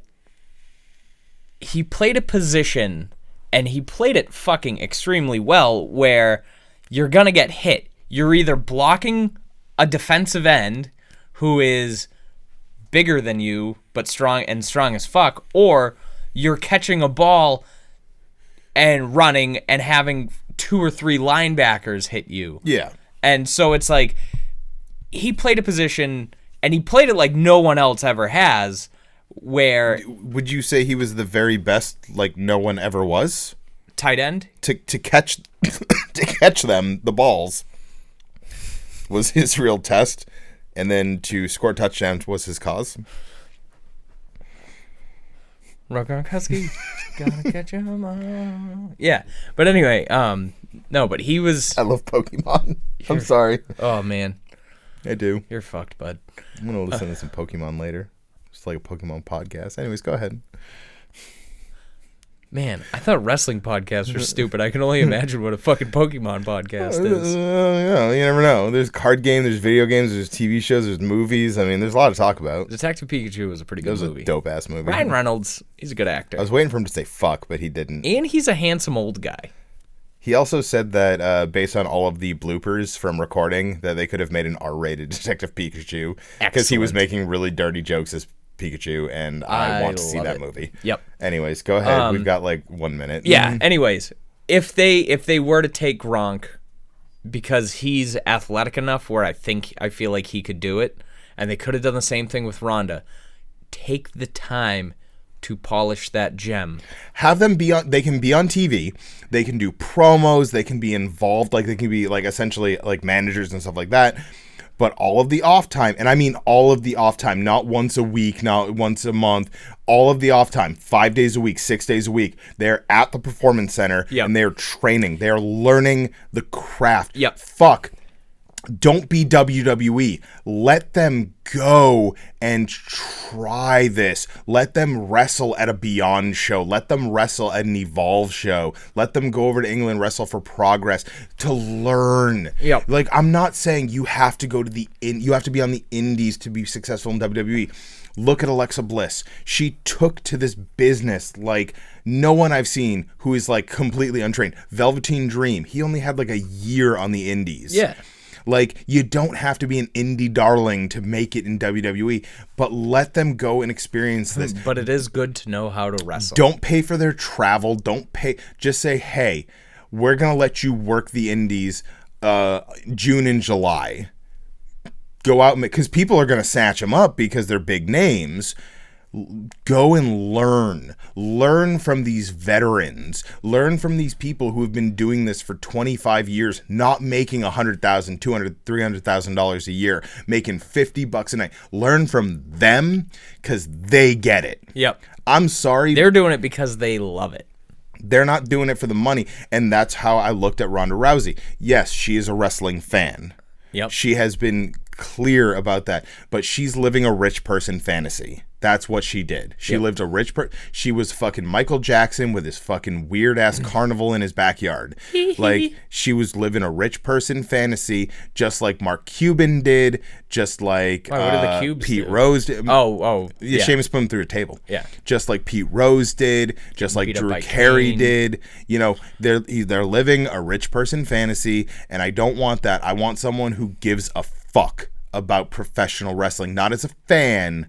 played a position, and he played it fucking extremely well, where you're gonna get hit. You're either blocking a defensive end who is bigger than you but strong as fuck, or you're catching a ball and running and having 2 or 3 linebackers hit you.
Yeah.
And so it's like, he played a position, and he played it like no one else ever has, where...
Would you say he was the very best, like no one ever was?
Tight end?
To catch to catch them, the balls, was his real test, and then to score touchdowns was his cause.
Rob Gronkowski, gotta catch him all. Yeah, but anyway, no, but he was...
I love Pokemon. I'm sorry.
Oh, man.
I do.
You're fucked, bud.
I'm going to listen to some Pokemon later. It's like a Pokemon podcast. Anyways, go ahead.
Man, I thought wrestling podcasts were stupid. I can only imagine what a fucking Pokemon podcast is.
You never know. There's card games, there's video games, there's TV shows, there's movies. I mean, there's a lot to talk about.
Detective Pikachu was a pretty good movie.
It was a dope-ass movie.
Ryan Reynolds, he's a good actor.
I was waiting for him to say fuck, but he didn't.
And he's a handsome old guy.
He also said that based on all of the bloopers from recording, that they could have made an R-rated Detective Pikachu because he was making really dirty jokes as Pikachu, and I want to see that movie.
Yep.
Anyways, go ahead. We've got like 1 minute.
Yeah. Anyways, if they were to take Gronk because he's athletic enough where I feel like he could do it, and they could have done the same thing with Rhonda, take the time to polish that gem.
Have them be on. They can be on TV. They can do promos. They can be involved. Like they can be like essentially like managers and stuff like that. But all of the off time, and I mean all of the off time, not once a week, not once a month, all of the off time, 5 days a week, 6 days a week, they're at the performance center and they're training. They're learning the craft.
Yep.
Fuck. Don't be WWE. Let them go and try this. Let them wrestle at a Beyond show. Let them wrestle at an Evolve show. Let them go over to England, wrestle for Progress to learn.
Yep.
Like, I'm not saying you have to go to you have to be on the indies to be successful in WWE. Look at Alexa Bliss. She took to this business like no one I've seen who is like completely untrained. Velveteen Dream. He only had like a year on the indies.
Yeah.
Like, you don't have to be an indie darling to make it in WWE, but let them go and experience this.
But it is good to know how to wrestle.
Don't pay for their travel. Don't pay. Just say, hey, we're going to let you work the indies June and July. Go out, because people are going to snatch them up because they're big names. Go and learn. Learn from these veterans. Learn from these people who have been doing this for 25 years, not making $100,000, $200,000, $300,000 a year, making $50 a night. Learn from them because they get it.
Yep.
I'm sorry.
They're doing it because they love it.
They're not doing it for the money. And that's how I looked at Ronda Rousey. Yes, she is a wrestling fan.
Yep.
She has been clear about that, but she's living a rich person fantasy. That's what she did. She lived a rich she was fucking Michael Jackson with his fucking weird ass carnival in his backyard. Like, she was living a rich person fantasy, just like Mark Cuban did, just like
what did the Cubes
Pete
do?
Rose did.
Yeah.
Seamus put him through a table.
Yeah.
Just like Pete Rose did, just like Drew Carey did. You know, they're living a rich person fantasy, and I don't want that. I want someone who gives a fuck about professional wrestling, not as a fan,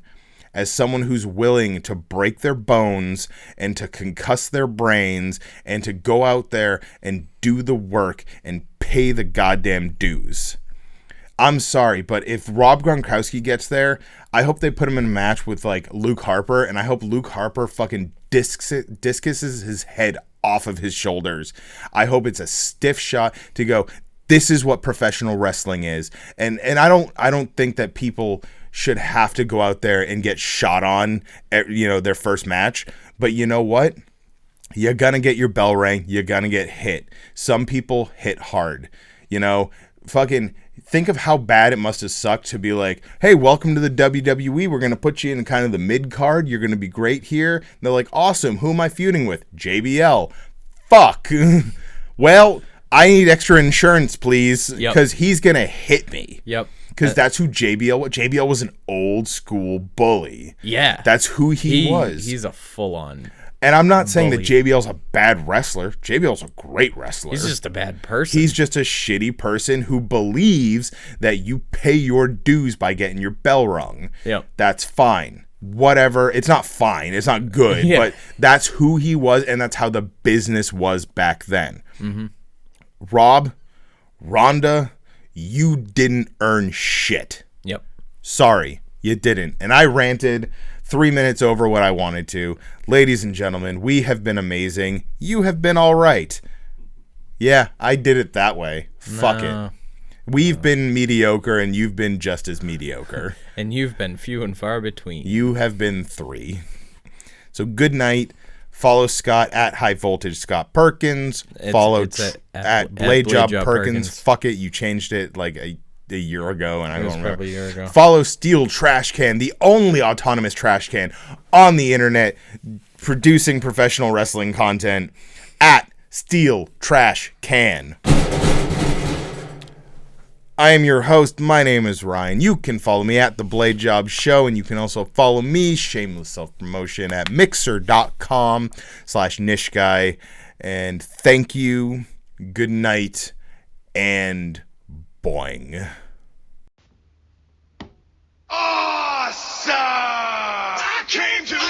as someone who's willing to break their bones and to concuss their brains and to go out there and do the work and pay the goddamn dues. I'm sorry, but if Rob Gronkowski gets there, I hope they put him in a match with like Luke Harper, and I hope Luke Harper fucking discuses his head off of his shoulders. I hope it's a stiff shot to go, this is what professional wrestling is. And I don't think that people should have to go out there and get shot on at, their first match. But you know what? You're gonna get your bell rang. You're gonna get hit. Some people hit hard. Fucking think of how bad it must have sucked to be like, hey, welcome to the WWE. We're gonna put you in kind of the mid card. You're gonna be great here. And they're like, awesome. Who am I feuding with? JBL. Fuck. Well, I need extra insurance, please, because he's going to hit me.
Yep.
Because that's who JBL was. JBL was an old school bully.
Yeah.
That's who he was.
He's a full-on
And I'm not saying that JBL's a bad wrestler. JBL's a great wrestler.
He's just a bad person.
He's just a shitty person who believes that you pay your dues by getting your bell rung.
Yep. That's
fine. Whatever. It's not fine. It's not good. But that's who he was, and that's how the business was back then. Mm-hmm. Rob, Rhonda, you didn't earn shit.
Yep.
Sorry, you didn't. And I ranted 3 minutes over what I wanted to. Ladies and gentlemen, we have been amazing. You have been all right. Yeah, I did it that way. Fuck it. We've been mediocre, and you've been just as mediocre.
And you've been few and far between.
You have been 3. So good night. Follow Scott at High Voltage Scott Perkins. Follow at Blade Job Perkins. Fuck it, you changed it like a year ago, and I don't remember.
Probably a year ago.
Follow Steel Trash Can, the only autonomous trash can on the internet. producing professional wrestling content at Steel Trash Can. I am your host. My name is Ryan. You can follow me at The Blade Job Show, and you can also follow me, shameless self-promotion, at mixer.com/nishguy. And thank you, good night, and boing.
Awesome!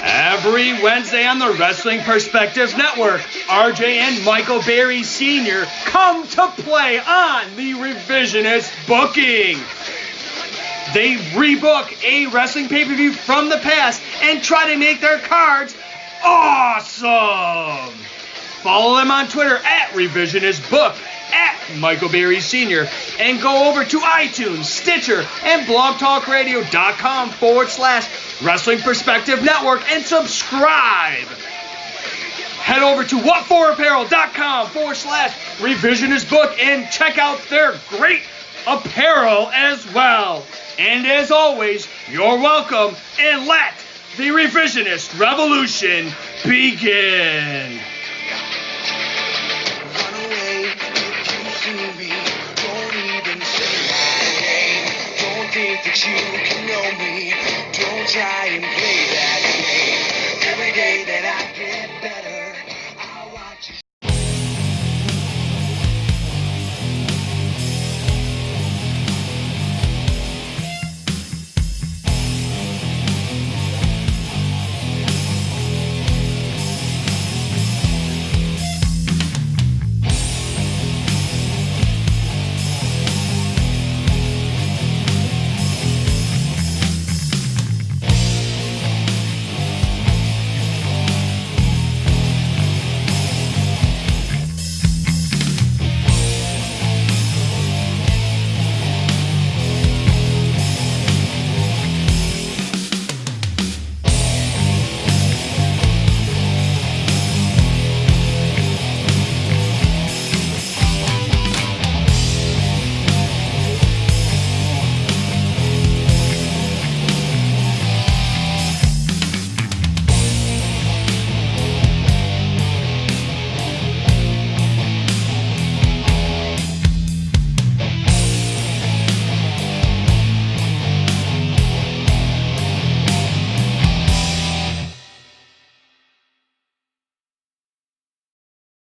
Every Wednesday on the Wrestling Perspective Network, RJ and Michael Berry Sr. come to play on the Revisionist Booking. They rebook a wrestling pay-per-view from the past and try to make their cards awesome. Follow them on Twitter at Revisionist Book, at Michael Berry Sr., and go over to iTunes, Stitcher, and blogtalkradio.com/Wrestling Perspective Network and subscribe. Head over to whatforapparel.com/Revisionist Book and check out their great apparel as well. And as always, you're welcome, and let the Revisionist Revolution begin.
Think that you can know me. Don't try and play that game. Every day that I